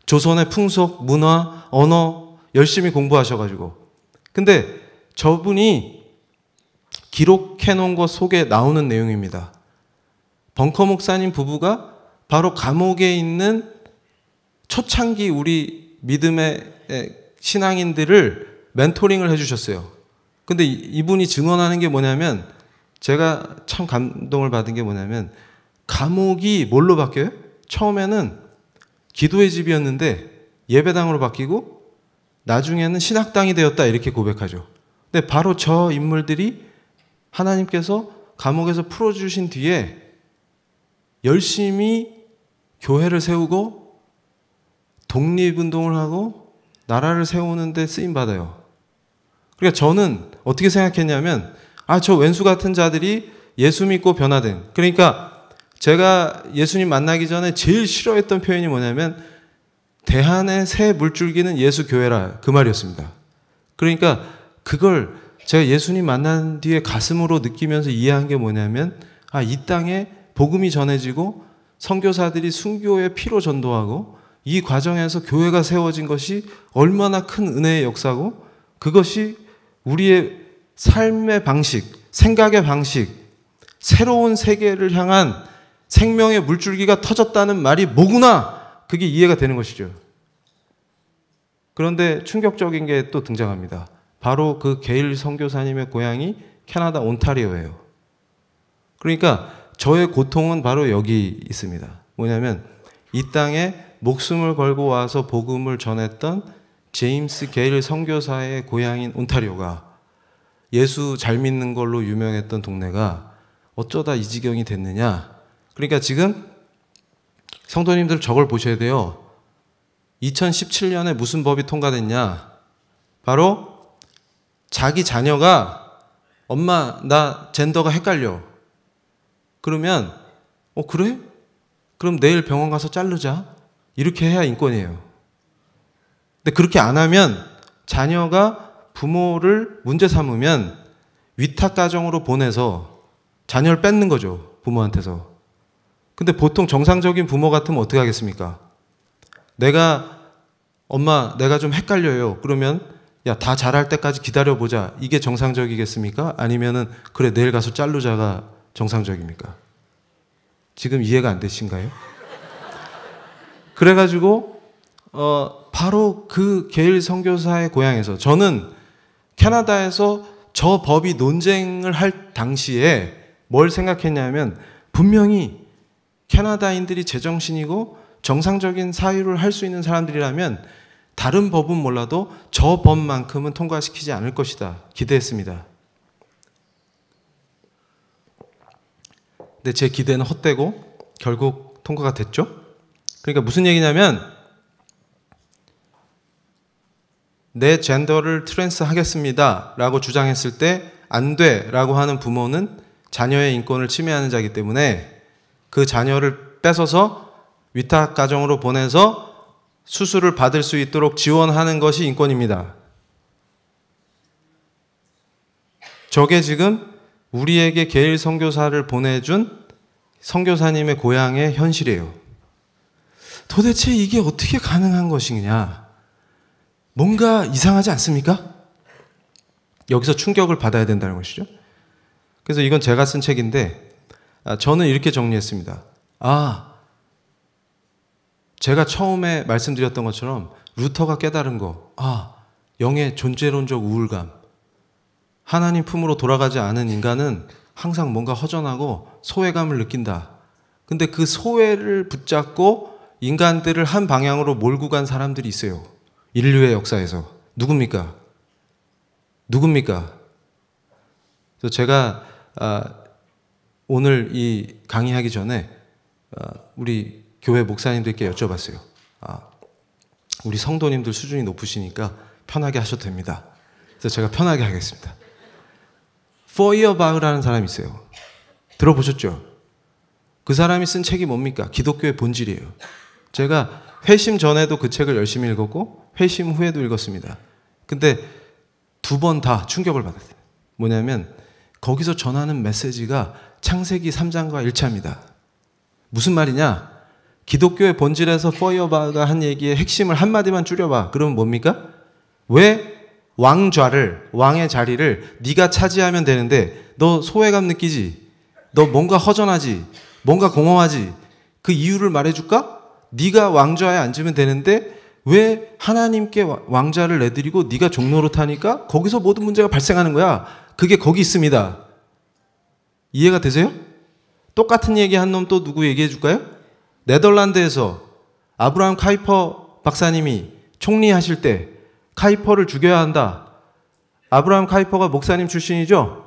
조선의 풍속, 문화, 언어 열심히 공부하셔가지고. 근데 저분이 기록해 놓은 것 속에 나오는 내용입니다. 벙커 목사님 부부가 바로 감옥에 있는 초창기 우리 믿음의 신앙인들을 멘토링을 해주셨어요. 근데 이분이 증언하는 게 뭐냐면, 제가 참 감동을 받은 게 뭐냐면, 감옥이 뭘로 바뀌어요? 처음에는 기도의 집이었는데 예배당으로 바뀌고 나중에는 신학당이 되었다, 이렇게 고백하죠. 근데 바로 저 인물들이 하나님께서 감옥에서 풀어주신 뒤에 열심히 교회를 세우고 독립운동을 하고 나라를 세우는 데 쓰임받아요. 그러니까 저는 어떻게 생각했냐면, 저 왼수 같은 자들이 예수 믿고 변화된. 그러니까 제가 예수님 만나기 전에 제일 싫어했던 표현이 뭐냐면, 대한의 새 물줄기는 예수 교회라, 그 말이었습니다. 그러니까 그걸 제가 예수님 만난 뒤에 가슴으로 느끼면서 이해한 게 뭐냐면, 이 땅에 복음이 전해지고 선교사들이 순교의 피로 전도하고 이 과정에서 교회가 세워진 것이 얼마나 큰 은혜의 역사고, 그것이 우리의 삶의 방식, 생각의 방식, 새로운 세계를 향한 생명의 물줄기가 터졌다는 말이 뭐구나, 그게 이해가 되는 것이죠. 그런데 충격적인 게 또 등장합니다. 바로 그 게일 선교사님의 고향이 캐나다 온타리오예요. 그러니까 저의 고통은 바로 여기 있습니다. 뭐냐면 이 땅에 목숨을 걸고 와서 복음을 전했던 제임스 게일 선교사의 고향인 온타리오가, 예수 잘 믿는 걸로 유명했던 동네가 어쩌다 이 지경이 됐느냐. 그러니까 지금 성도님들 저걸 보셔야 돼요. 2017년에 무슨 법이 통과됐냐? 바로 자기 자녀가 엄마 나 젠더가 헷갈려. 그러면 그래? 그럼 내일 병원 가서 자르자. 이렇게 해야 인권이에요. 근데 그렇게 안 하면 자녀가 부모를 문제 삼으면 위탁 가정으로 보내서 자녀를 뺏는 거죠. 부모한테서. 근데 보통 정상적인 부모 같으면 어떻게 하겠습니까? 엄마 내가 좀 헷갈려요. 그러면 야, 다 자랄 때까지 기다려보자. 이게 정상적이겠습니까? 아니면은 그래 내일 가서 자르자가 정상적입니까? 지금 이해가 안 되신가요? 그래가지고 바로 그 게일 선교사의 고향에서 저는 캐나다에서 저 법이 논쟁을 할 당시에 뭘 생각했냐면 분명히 캐나다인들이 제정신이고 정상적인 사유를 할 수 있는 사람들이라면 다른 법은 몰라도 저 법만큼은 통과시키지 않을 것이다 기대했습니다. 근데 제 기대는 헛되고 결국 통과가 됐죠. 그러니까 무슨 얘기냐면 내 젠더를 트랜스 하겠습니다 라고 주장했을 때 안 돼 라고 하는 부모는 자녀의 인권을 침해하는 자이기 때문에 그 자녀를 뺏어서 위탁 가정으로 보내서 수술을 받을 수 있도록 지원하는 것이 인권입니다. 저게 지금 우리에게 게일 선교사를 보내준 선교사님의 고향의 현실이에요. 도대체 이게 어떻게 가능한 것이냐? 뭔가 이상하지 않습니까? 여기서 충격을 받아야 된다는 것이죠. 그래서 이건 제가 쓴 책인데 저는 이렇게 정리했습니다. 제가 처음에 말씀드렸던 것처럼 루터가 깨달은 거, 영의 존재론적 우울감. 하나님 품으로 돌아가지 않은 인간은 항상 뭔가 허전하고 소외감을 느낀다. 근데 그 소외를 붙잡고 인간들을 한 방향으로 몰고 간 사람들이 있어요. 인류의 역사에서. 누굽니까? 그래서 제가 오늘 이 강의하기 전에 우리 교회 목사님들께 여쭤봤어요. 우리 성도님들 수준이 높으시니까 편하게 하셔도 됩니다. 그래서 제가 편하게 하겠습니다. 포이어바흐라는 사람이 있어요. 들어보셨죠? 그 사람이 쓴 책이 뭡니까? 기독교의 본질이에요. 제가 회심 전에도 그 책을 열심히 읽었고 회심 후에도 읽었습니다. 근데 2번 다 충격을 받았어요. 뭐냐면 거기서 전하는 메시지가 창세기 3장과 일치합니다. 무슨 말이냐? 기독교의 본질에서 포이어바흐가 한 얘기의 핵심을 한마디만 줄여봐. 그러면 뭡니까? 왜 왕의 자리를 네가 차지하면 되는데 너 소외감 느끼지? 너 뭔가 허전하지? 뭔가 공허하지? 그 이유를 말해줄까? 네가 왕좌에 앉으면 되는데 왜 하나님께 왕자를 내드리고 네가 종노릇하니까 거기서 모든 문제가 발생하는 거야. 그게 거기 있습니다. 이해가 되세요? 똑같은 얘기 한 놈 또 누구 얘기해 줄까요? 네덜란드에서 아브라함 카이퍼 박사님이 총리하실 때 카이퍼를 죽여야 한다. 아브라함 카이퍼가 목사님 출신이죠?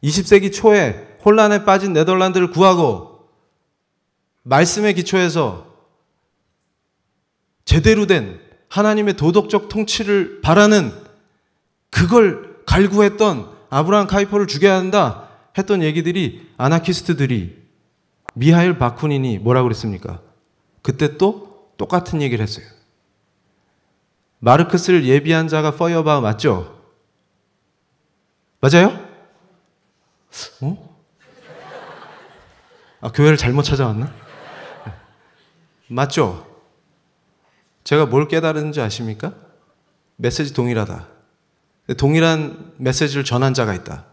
20세기 초에 혼란에 빠진 네덜란드를 구하고 말씀의 기초에서 제대로 된 하나님의 도덕적 통치를 바라는 그걸 갈구했던 아브라함 카이퍼를 죽여야 한다 했던 얘기들이 아나키스트들이 미하일 바쿠닌이 뭐라고 그랬습니까? 그때 또 똑같은 얘기를 했어요. 마르크스를 예비한 자가 포이어바흐 맞죠? 맞아요? 교회를 잘못 찾아왔나? 맞죠? 제가 뭘 깨달은지 아십니까? 메시지 동일하다. 동일한 메시지를 전한 자가 있다.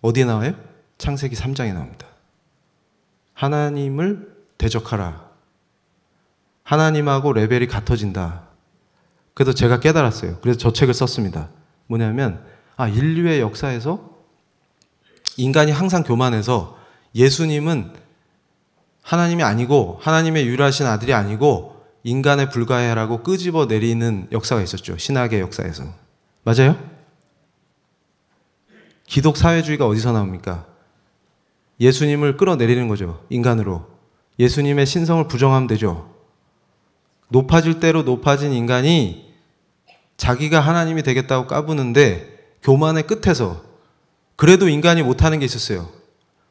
어디에 나와요? 창세기 3장에 나옵니다. 하나님을 대적하라. 하나님하고 레벨이 같아진다. 그래서 제가 깨달았어요. 그래서 저 책을 썼습니다. 뭐냐면 인류의 역사에서 인간이 항상 교만해서 예수님은 하나님이 아니고 하나님의 유일하신 아들이 아니고 인간에 불과해라고 끄집어 내리는 역사가 있었죠. 신학의 역사에서. 맞아요? 기독 사회주의가 어디서 나옵니까? 예수님을 끌어내리는 거죠. 인간으로. 예수님의 신성을 부정하면 되죠. 높아질 대로 높아진 인간이 자기가 하나님이 되겠다고 까부는데 교만의 끝에서 그래도 인간이 못하는 게 있었어요.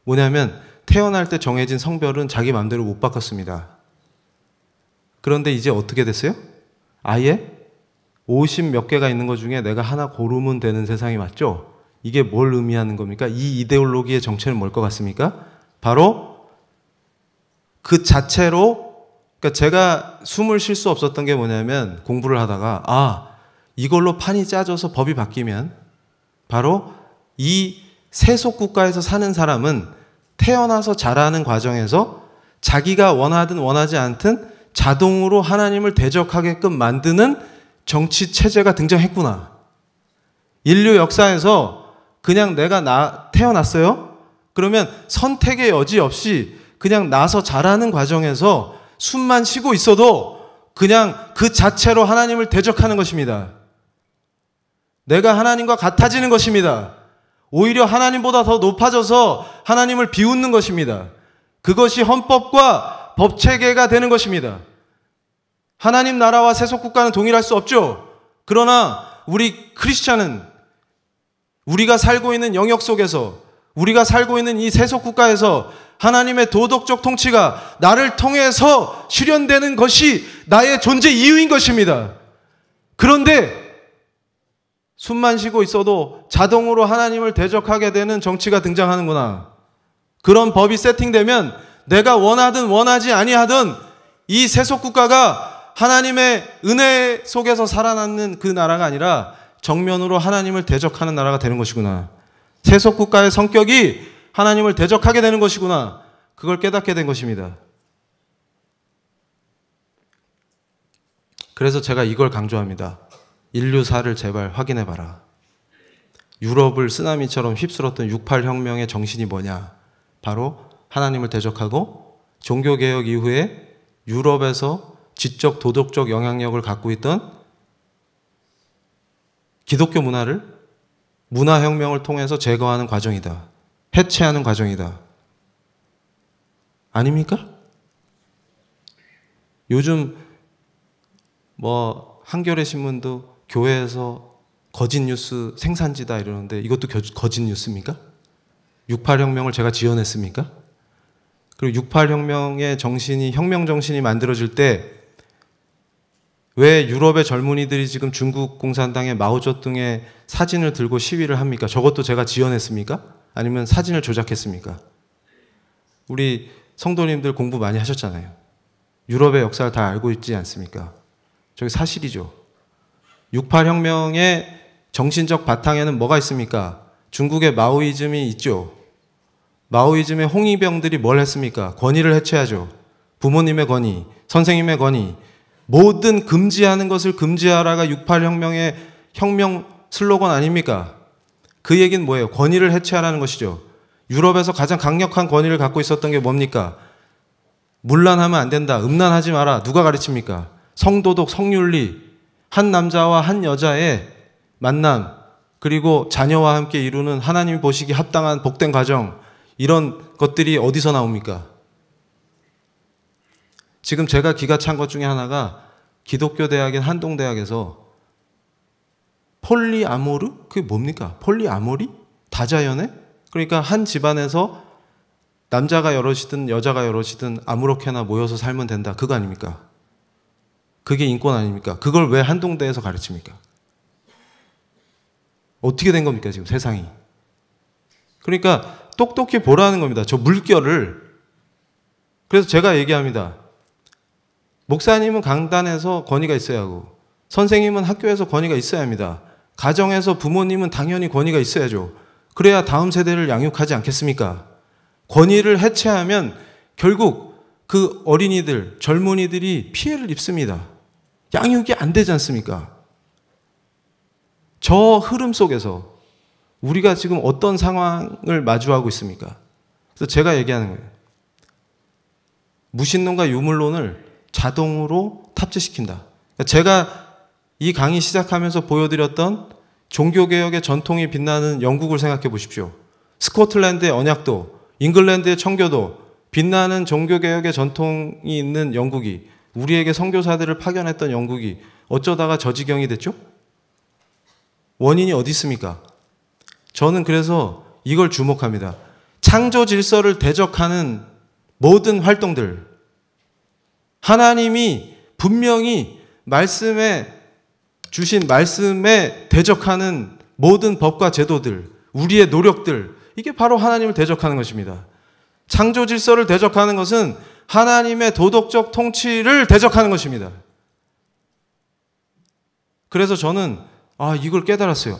뭐냐면 태어날 때 정해진 성별은 자기 마음대로 못 바꿨습니다. 그런데 이제 어떻게 됐어요? 아예 50 몇 개가 있는 것 중에 내가 하나 고르면 되는 세상이 맞죠? 이게 뭘 의미하는 겁니까? 이 이데올로기의 정체는 뭘 것 같습니까? 바로 그 자체로, 그러니까 제가 숨을 쉴 수 없었던 게 뭐냐면 공부를 하다가 이걸로 판이 짜져서 법이 바뀌면 바로 이 세속 국가에서 사는 사람은 태어나서 자라는 과정에서 자기가 원하든 원하지 않든 자동으로 하나님을 대적하게끔 만드는 정치 체제가 등장했구나. 인류 역사에서 그냥 내가 태어났어요? 그러면 선택의 여지 없이 그냥 나서 자라는 과정에서 숨만 쉬고 있어도 그냥 그 자체로 하나님을 대적하는 것입니다. 내가 하나님과 같아지는 것입니다. 오히려 하나님보다 더 높아져서 하나님을 비웃는 것입니다. 그것이 헌법과 법체계가 되는 것입니다. 하나님 나라와 세속국가는 동일할 수 없죠. 그러나 우리 크리스찬은 우리가 살고 있는 영역 속에서, 우리가 살고 있는 이 세속국가에서 하나님의 도덕적 통치가 나를 통해서 실현되는 것이 나의 존재 이유인 것입니다. 그런데 숨만 쉬고 있어도 자동으로 하나님을 대적하게 되는 정치가 등장하는구나. 그런 법이 세팅되면 내가 원하든 원하지 아니하든 이 세속국가가 하나님의 은혜 속에서 살아남는 그 나라가 아니라 정면으로 하나님을 대적하는 나라가 되는 것이구나. 세속국가의 성격이 하나님을 대적하게 되는 것이구나. 그걸 깨닫게 된 것입니다. 그래서 제가 이걸 강조합니다. 인류사를 제발 확인해봐라. 유럽을 쓰나미처럼 휩쓸었던 68혁명의 정신이 뭐냐? 바로 하나님을 대적하고 종교개혁 이후에 유럽에서 지적 도덕적 영향력을 갖고 있던 기독교 문화를 문화혁명을 통해서 제거하는 과정이다. 해체하는 과정이다. 아닙니까? 요즘 한겨레 신문도 교회에서 거짓 뉴스 생산지다 이러는데 이것도 거짓 뉴스입니까? 68혁명을 제가 지어냈습니까? 그리고 68혁명의 정신이, 혁명 정신이 만들어질 때 왜 유럽의 젊은이들이 지금 중국 공산당의 마오쩌둥의 사진을 들고 시위를 합니까? 저것도 제가 지어냈습니까? 아니면 사진을 조작했습니까? 우리 성도님들 공부 많이 하셨잖아요. 유럽의 역사를 다 알고 있지 않습니까? 저게 사실이죠. 68혁명의 정신적 바탕에는 뭐가 있습니까? 중국의 마오이즘이 있죠. 마오이즘의 홍위병들이 뭘 했습니까? 권위를 해체하죠. 부모님의 권위, 선생님의 권위, 모든 금지하는 것을 금지하라가 68혁명의 혁명 슬로건 아닙니까? 그 얘기는 뭐예요? 권위를 해체하라는 것이죠. 유럽에서 가장 강력한 권위를 갖고 있었던 게 뭡니까? 문란하면 안 된다. 음란하지 마라. 누가 가르칩니까? 성도덕, 성윤리, 한 남자와 한 여자의 만남, 그리고 자녀와 함께 이루는 하나님이 보시기 합당한 복된 가정, 이런 것들이 어디서 나옵니까? 지금 제가 기가 찬 것 중에 하나가 기독교 대학인 한동대학에서 폴리아모르? 그게 뭡니까? 폴리아모리? 다자연애? 그러니까 한 집안에서 남자가 여럿이든 여자가 여럿이든 아무렇게나 모여서 살면 된다. 그거 아닙니까? 그게 인권 아닙니까? 그걸 왜 한동대에서 가르칩니까? 어떻게 된 겁니까, 지금 세상이? 그러니까 똑똑히 보라는 겁니다. 저 물결을. 그래서 제가 얘기합니다. 목사님은 강단에서 권위가 있어야 하고, 선생님은 학교에서 권위가 있어야 합니다. 가정에서 부모님은 당연히 권위가 있어야죠. 그래야 다음 세대를 양육하지 않겠습니까? 권위를 해체하면 결국 그 어린이들, 젊은이들이 피해를 입습니다. 양육이 안 되지 않습니까? 저 흐름 속에서 우리가 지금 어떤 상황을 마주하고 있습니까? 그래서 제가 얘기하는 거예요. 무신론과 유물론을 자동으로 탑재시킨다. 제가 이 강의 시작하면서 보여드렸던 종교개혁의 전통이 빛나는 영국을 생각해 보십시오. 스코틀랜드의 언약도, 잉글랜드의 청교도, 빛나는 종교개혁의 전통이 있는 영국이, 우리에게 선교사들을 파견했던 영국이 어쩌다가 저 지경이 됐죠? 원인이 어디 있습니까? 저는 그래서 이걸 주목합니다. 창조 질서를 대적하는 모든 활동들, 하나님이 분명히 말씀에 주신 말씀에 대적하는 모든 법과 제도들, 우리의 노력들, 이게 바로 하나님을 대적하는 것입니다. 창조 질서를 대적하는 것은 하나님의 도덕적 통치를 대적하는 것입니다. 그래서 저는 이걸 깨달았어요.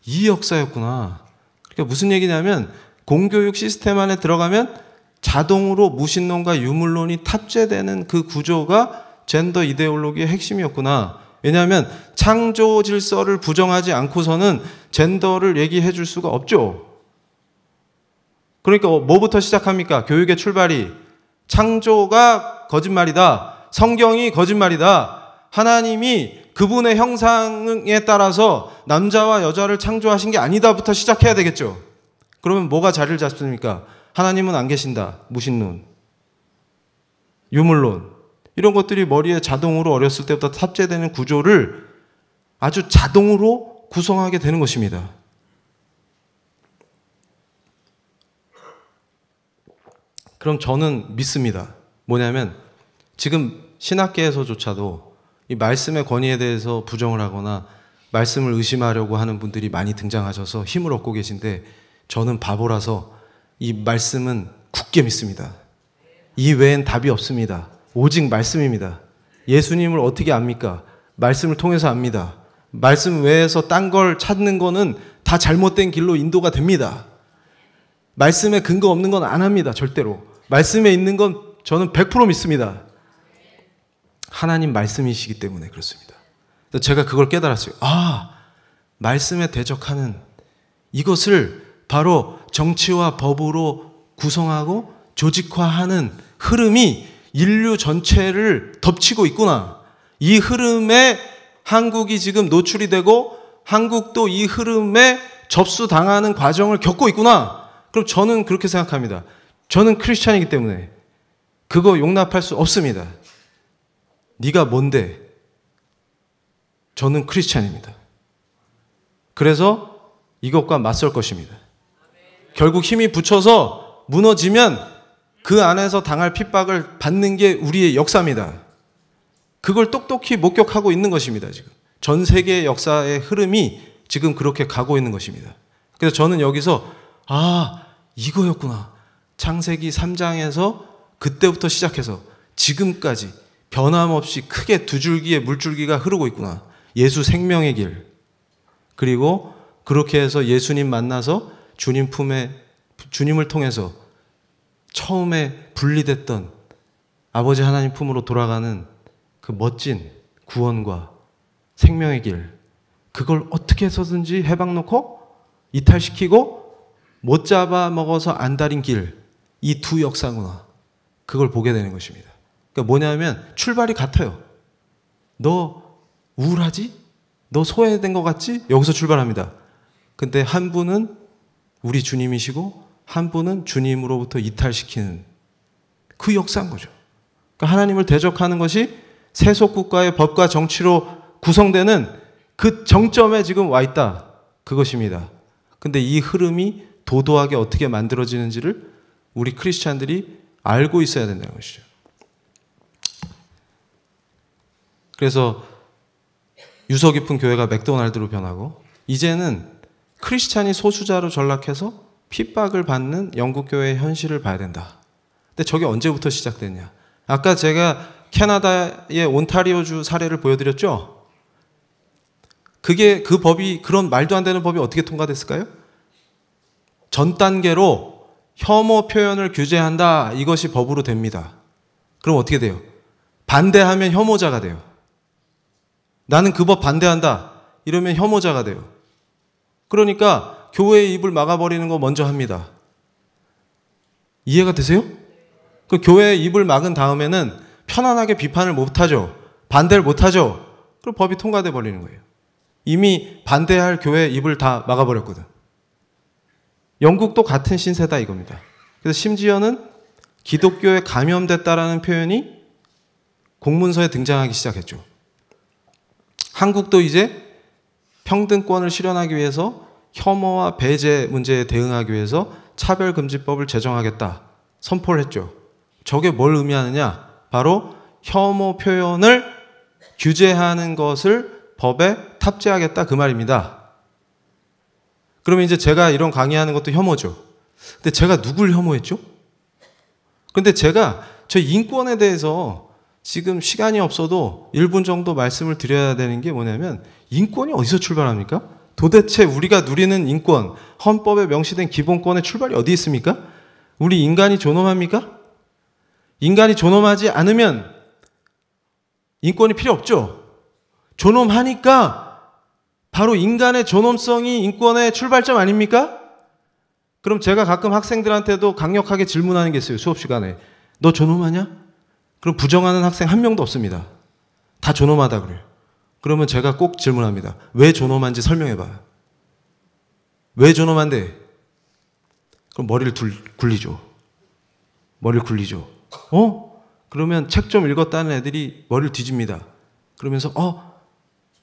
이 역사였구나. 그러니까 무슨 얘기냐면 공교육 시스템 안에 들어가면 자동으로 무신론과 유물론이 탑재되는 그 구조가 젠더 이데올로기의 핵심이었구나. 왜냐하면 창조 질서를 부정하지 않고서는 젠더를 얘기해 줄 수가 없죠. 그러니까 뭐부터 시작합니까? 교육의 출발이 창조가 거짓말이다. 성경이 거짓말이다. 하나님이 그분의 형상에 따라서 남자와 여자를 창조하신 게 아니다부터 시작해야 되겠죠. 그러면 뭐가 자리를 잡습니까? 하나님은 안 계신다. 무신론, 유물론, 이런 것들이 머리에 자동으로 어렸을 때부터 탑재되는 구조를 아주 자동으로 구성하게 되는 것입니다. 그럼 저는 믿습니다. 뭐냐면 지금 신학계에서조차도 이 말씀의 권위에 대해서 부정을 하거나 말씀을 의심하려고 하는 분들이 많이 등장하셔서 힘을 얻고 계신데, 저는 바보라서 이 말씀은 굳게 믿습니다. 이 외엔 답이 없습니다. 오직 말씀입니다. 예수님을 어떻게 압니까? 말씀을 통해서 압니다. 말씀 외에서 딴 걸 찾는 거는 다 잘못된 길로 인도가 됩니다. 말씀에 근거 없는 건 안 합니다. 절대로. 말씀에 있는 건 저는 100% 믿습니다. 하나님 말씀이시기 때문에 그렇습니다. 제가 그걸 깨달았어요. 말씀에 대적하는 이것을 바로 정치와 법으로 구성하고 조직화하는 흐름이 인류 전체를 덮치고 있구나. 이 흐름에 한국이 지금 노출이 되고 한국도 이 흐름에 접수당하는 과정을 겪고 있구나. 그럼 저는 그렇게 생각합니다. 저는 크리스찬이기 때문에 그거 용납할 수 없습니다. 네가 뭔데? 저는 크리스찬입니다. 그래서 이것과 맞설 것입니다. 결국 힘이 붙여서 무너지면 그 안에서 당할 핍박을 받는 게 우리의 역사입니다. 그걸 똑똑히 목격하고 있는 것입니다. 지금 전 세계의 역사의 흐름이 지금 그렇게 가고 있는 것입니다. 그래서 저는 여기서 이거였구나. 창세기 3장에서 그때부터 시작해서 지금까지 변함없이 크게 두 줄기의 물줄기가 흐르고 있구나. 예수 생명의 길. 그리고 그렇게 해서 예수님 만나서 주님 품에, 주님을 통해서 처음에 분리됐던 아버지 하나님 품으로 돌아가는 그 멋진 구원과 생명의 길, 그걸 어떻게 해서든지 해박 놓고 이탈시키고 못 잡아먹어서 안달인 길, 이 두 역사구나. 그걸 보게 되는 것입니다. 그러니까 뭐냐면 출발이 같아요. 너 우울하지? 너 소외된 것 같지? 여기서 출발합니다. 근데 한 분은 우리 주님이시고 한 분은 주님으로부터 이탈시키는 그 역사인 거죠. 그러니까 하나님을 대적하는 것이 세속국가의 법과 정치로 구성되는 그 정점에 지금 와 있다. 그것입니다. 근데 이 흐름이 도도하게 어떻게 만들어지는지를 우리 크리스찬들이 알고 있어야 된다는 것이죠. 그래서 유서 깊은 교회가 맥도날드로 변하고 이제는 크리스찬이 소수자로 전락해서 핍박을 받는 영국 교회의 현실을 봐야 된다. 근데 저게 언제부터 시작됐냐? 아까 제가 캐나다의 온타리오주 사례를 보여드렸죠? 그 법이, 그런 말도 안 되는 법이 어떻게 통과됐을까요? 전 단계로 혐오 표현을 규제한다. 이것이 법으로 됩니다. 그럼 어떻게 돼요? 반대하면 혐오자가 돼요. 나는 그 법 반대한다. 이러면 혐오자가 돼요. 그러니까 교회의 입을 막아버리는 거 먼저 합니다. 이해가 되세요? 그 교회의 입을 막은 다음에는 편안하게 비판을 못하죠. 반대를 못하죠. 그럼 법이 통과돼 버리는 거예요. 이미 반대할 교회의 입을 다 막아버렸거든. 영국도 같은 신세다 이겁니다. 그래서 심지어는 기독교에 감염됐다라는 표현이 공문서에 등장하기 시작했죠. 한국도 이제 평등권을 실현하기 위해서 혐오와 배제 문제에 대응하기 위해서 차별금지법을 제정하겠다 선포를 했죠. 저게 뭘 의미하느냐? 바로 혐오 표현을 규제하는 것을 법에 탑재하겠다 그 말입니다. 그러면 이제 제가 이런 강의하는 것도 혐오죠. 근데 제가 누굴 혐오했죠? 근데 제가 저 인권에 대해서 지금 시간이 없어도 1분 정도 말씀을 드려야 되는 게 뭐냐면, 인권이 어디서 출발합니까? 도대체 우리가 누리는 인권, 헌법에 명시된 기본권의 출발이 어디 있습니까? 우리 인간이 존엄합니까? 인간이 존엄하지 않으면 인권이 필요 없죠. 존엄하니까 바로 인간의 존엄성이 인권의 출발점 아닙니까? 그럼 제가 가끔 학생들한테도 강력하게 질문하는 게 있어요. 수업 시간에. 너 존엄하냐? 그럼 부정하는 학생 한 명도 없습니다. 다 존엄하다 그래요. 그러면 제가 꼭 질문합니다. 왜 존엄한지 설명해봐요. 왜 존엄한데? 그럼 머리를 굴리죠. 머리를 굴리죠. 그러면 책 좀 읽었다는 애들이 머리를 뒤집니다. 그러면서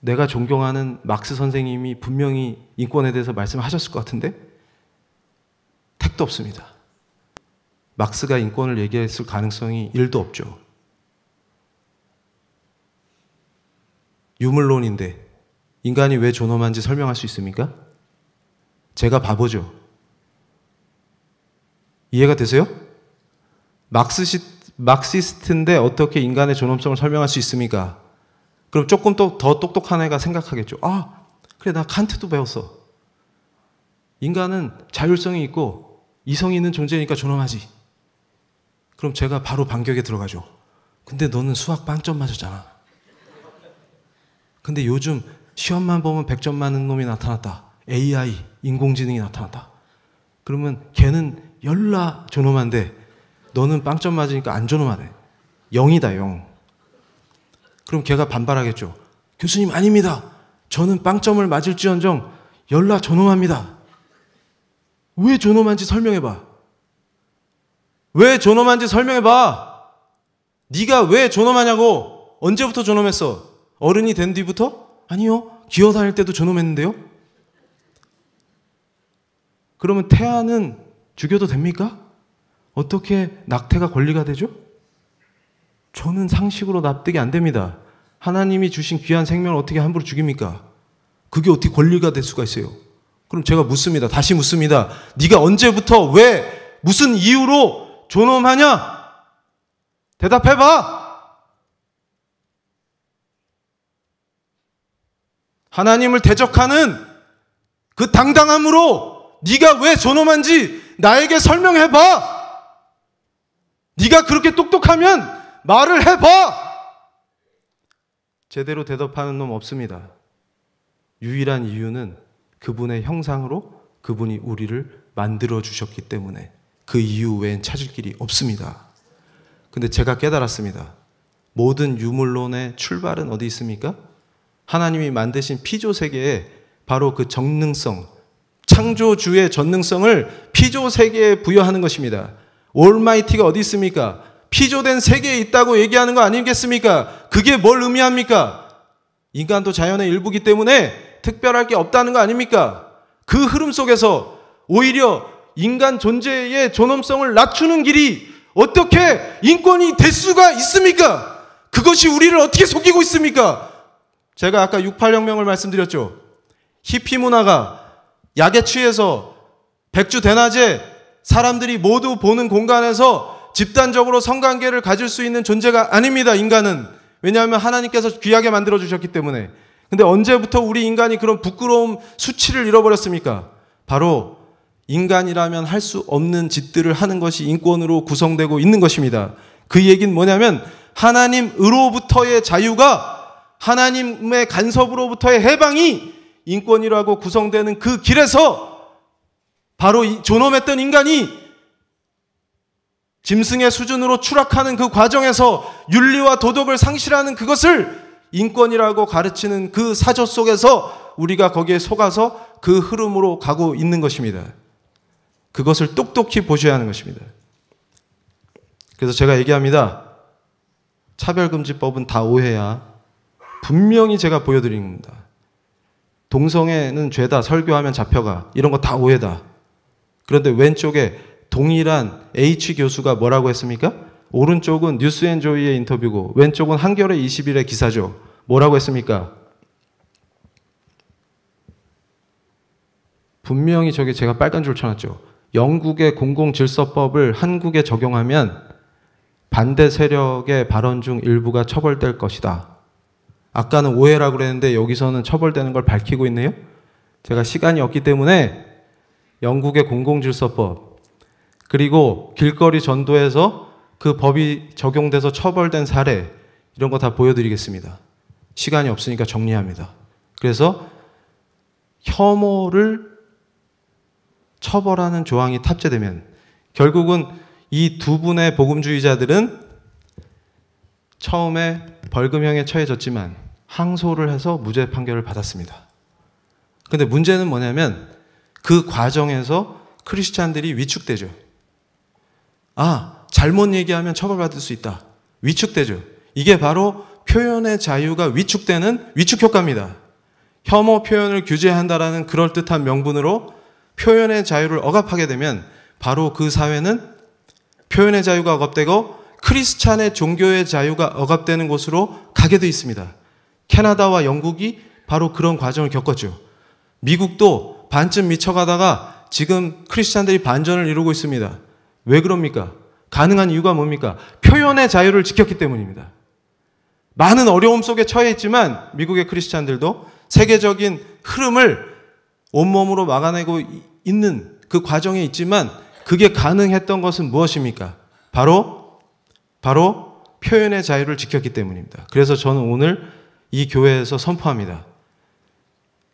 내가 존경하는 막스 선생님이 분명히 인권에 대해서 말씀하셨을 것 같은데? 택도 없습니다. 막스가 인권을 얘기했을 가능성이 1도 없죠. 유물론인데 인간이 왜 존엄한지 설명할 수 있습니까? 제가 바보죠. 이해가 되세요? 막시스트인데 어떻게 인간의 존엄성을 설명할 수 있습니까? 그럼 조금 더 똑똑한 애가 생각하겠죠. 그래, 나 칸트도 배웠어. 인간은 자율성이 있고 이성이 있는 존재니까 존엄하지. 그럼 제가 바로 반격에 들어가죠. 근데 너는 수학 빵점 맞았잖아. 근데 요즘 시험만 보면 100점 맞는 놈이 나타났다. AI, 인공지능이 나타났다. 그러면 걔는 열나 존엄한데 너는 빵점 맞으니까 안 존엄하네. 0이다, 0. 그럼 걔가 반발하겠죠. 교수님, 아닙니다. 저는 빵점을 맞을지언정 열나 존엄합니다. 왜 존엄한지 설명해봐. 왜 존엄한지 설명해봐. 네가 왜 존엄하냐고. 언제부터 존엄했어? 어른이 된 뒤부터? 아니요. 기어다닐 때도 존엄했는데요. 그러면 태아는 죽여도 됩니까? 어떻게 낙태가 권리가 되죠? 저는 상식으로 납득이 안 됩니다. 하나님이 주신 귀한 생명을 어떻게 함부로 죽입니까? 그게 어떻게 권리가 될 수가 있어요? 그럼 제가 묻습니다. 다시 묻습니다. 네가 언제부터 왜 무슨 이유로 존엄하냐? 대답해봐. 하나님을 대적하는 그 당당함으로 네가 왜 존엄한지 나에게 설명해봐. 네가 그렇게 똑똑하면 말을 해봐. 제대로 대답하는 놈 없습니다. 유일한 이유는 그분의 형상으로 그분이 우리를 만들어 주셨기 때문에 그 이유 외엔 찾을 길이 없습니다. 근데 제가 깨달았습니다. 모든 유물론의 출발은 어디 있습니까? 하나님이 만드신 피조 세계에 바로 그 전능성, 창조주의 전능성을 피조 세계에 부여하는 것입니다. 올마이티가 어디 있습니까? 피조된 세계에 있다고 얘기하는 거 아니겠습니까? 그게 뭘 의미합니까? 인간도 자연의 일부이기 때문에 특별할 게 없다는 거 아닙니까? 그 흐름 속에서 오히려 인간 존재의 존엄성을 낮추는 길이 어떻게 인권이 될 수가 있습니까? 그것이 우리를 어떻게 속이고 있습니까? 제가 아까 68혁명을 말씀드렸죠. 히피 문화가 약에 취해서 백주 대낮에 사람들이 모두 보는 공간에서 집단적으로 성관계를 가질 수 있는 존재가 아닙니다. 인간은. 왜냐하면 하나님께서 귀하게 만들어주셨기 때문에. 근데 언제부터 우리 인간이 그런 부끄러움 수치를 잃어버렸습니까? 바로 인간이라면 할 수 없는 짓들을 하는 것이 인권으로 구성되고 있는 것입니다. 그 얘기는 뭐냐면 하나님으로부터의 자유가 하나님의 간섭으로부터의 해방이 인권이라고 구성되는 그 길에서 바로 존엄했던 인간이 짐승의 수준으로 추락하는 그 과정에서 윤리와 도덕을 상실하는 그것을 인권이라고 가르치는 그 사조 속에서 우리가 거기에 속아서 그 흐름으로 가고 있는 것입니다. 그것을 똑똑히 보셔야 하는 것입니다. 그래서 제가 얘기합니다. 차별금지법은 다 오해야. 분명히 제가 보여드린 겁니다. 동성애는 죄다, 설교하면 잡혀가, 이런 거 다 오해다. 그런데 왼쪽에 동일한 H 교수가 뭐라고 했습니까? 오른쪽은 뉴스앤조이의 인터뷰고 왼쪽은 한겨레 21의 기사죠. 뭐라고 했습니까? 분명히 저게 제가 빨간 줄 쳐놨죠. 영국의 공공질서법을 한국에 적용하면 반대 세력의 발언 중 일부가 처벌될 것이다. 아까는 오해라고 그랬는데 여기서는 처벌되는 걸 밝히고 있네요. 제가 시간이 없기 때문에 영국의 공공질서법, 그리고 길거리 전도에서 그 법이 적용돼서 처벌된 사례, 이런 거 다 보여드리겠습니다. 시간이 없으니까 정리합니다. 그래서 혐오를 처벌하는 조항이 탑재되면 결국은 이 두 분의 복음주의자들은 처음에 벌금형에 처해졌지만 항소를 해서 무죄 판결을 받았습니다. 그런데 문제는 뭐냐면 그 과정에서 크리스찬들이 위축되죠. 아, 잘못 얘기하면 처벌받을 수 있다. 위축되죠. 이게 바로 표현의 자유가 위축되는 위축 효과입니다. 혐오 표현을 규제한다라는 그럴듯한 명분으로 표현의 자유를 억압하게 되면 바로 그 사회는 표현의 자유가 억압되고 크리스찬의 종교의 자유가 억압되는 곳으로 가게 돼 있습니다. 캐나다와 영국이 바로 그런 과정을 겪었죠. 미국도 반쯤 미쳐가다가 지금 크리스찬들이 반전을 이루고 있습니다. 왜 그럽니까? 가능한 이유가 뭡니까? 표현의 자유를 지켰기 때문입니다. 많은 어려움 속에 처해 있지만 미국의 크리스찬들도 세계적인 흐름을 온몸으로 막아내고 있는 그 과정에 있지만 그게 가능했던 것은 무엇입니까? 바로 표현의 자유를 지켰기 때문입니다. 그래서 저는 오늘 이 교회에서 선포합니다.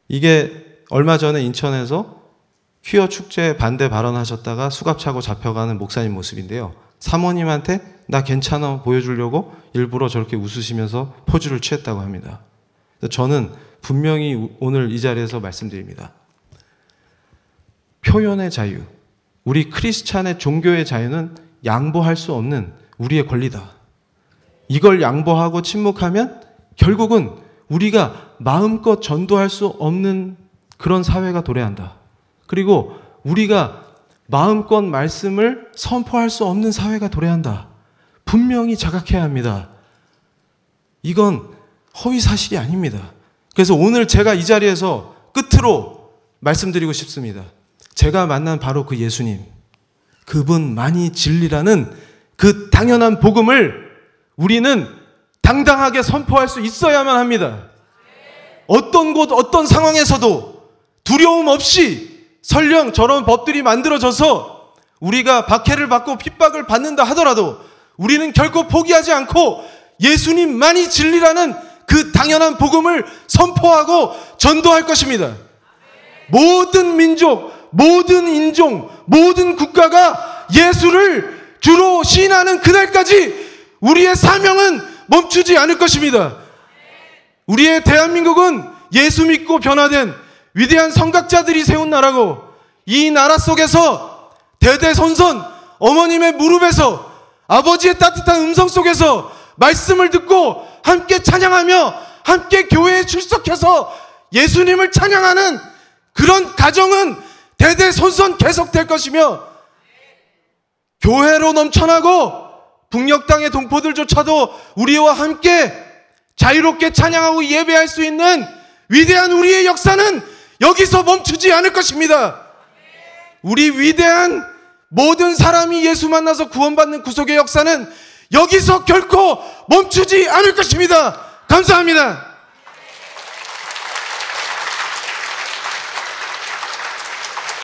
이게 얼마 전에 인천에서 퀴어 축제 반대 발언하셨다가 수갑차고 잡혀가는 목사님 모습인데요. 사모님한테 나 괜찮아 보여주려고 일부러 저렇게 웃으시면서 포즈를 취했다고 합니다. 저는 분명히 오늘 이 자리에서 말씀드립니다. 표현의 자유, 우리 크리스찬의 종교의 자유는 양보할 수 없는 우리의 권리다. 이걸 양보하고 침묵하면 결국은 우리가 마음껏 전도할 수 없는 그런 사회가 도래한다. 그리고 우리가 마음껏 말씀을 선포할 수 없는 사회가 도래한다. 분명히 자각해야 합니다. 이건 허위사실이 아닙니다. 그래서 오늘 제가 이 자리에서 끝으로 말씀드리고 싶습니다. 제가 만난 바로 그 예수님, 그분만이 진리라는 그 당연한 복음을 우리는 당당하게 선포할 수 있어야만 합니다. 어떤 곳, 어떤 상황에서도 두려움 없이 설령 저런 법들이 만들어져서 우리가 박해를 받고 핍박을 받는다 하더라도 우리는 결코 포기하지 않고 예수님만이 진리라는 그 당연한 복음을 선포하고 전도할 것입니다. 모든 민족, 모든 인종, 모든 국가가 예수를 주로 시인하는 그날까지 우리의 사명은 멈추지 않을 것입니다. 우리의 대한민국은 예수 믿고 변화된 위대한 선각자들이 세운 나라고, 이 나라 속에서 대대손손 어머님의 무릎에서 아버지의 따뜻한 음성 속에서 말씀을 듣고 함께 찬양하며 함께 교회에 출석해서 예수님을 찬양하는 그런 가정은 대대손손 계속될 것이며, 교회로 넘쳐나고 북녘 땅의 동포들조차도 우리와 함께 자유롭게 찬양하고 예배할 수 있는 위대한 우리의 역사는 여기서 멈추지 않을 것입니다. 우리 위대한 모든 사람이 예수 만나서 구원받는 구속의 역사는 여기서 결코 멈추지 않을 것입니다. 감사합니다.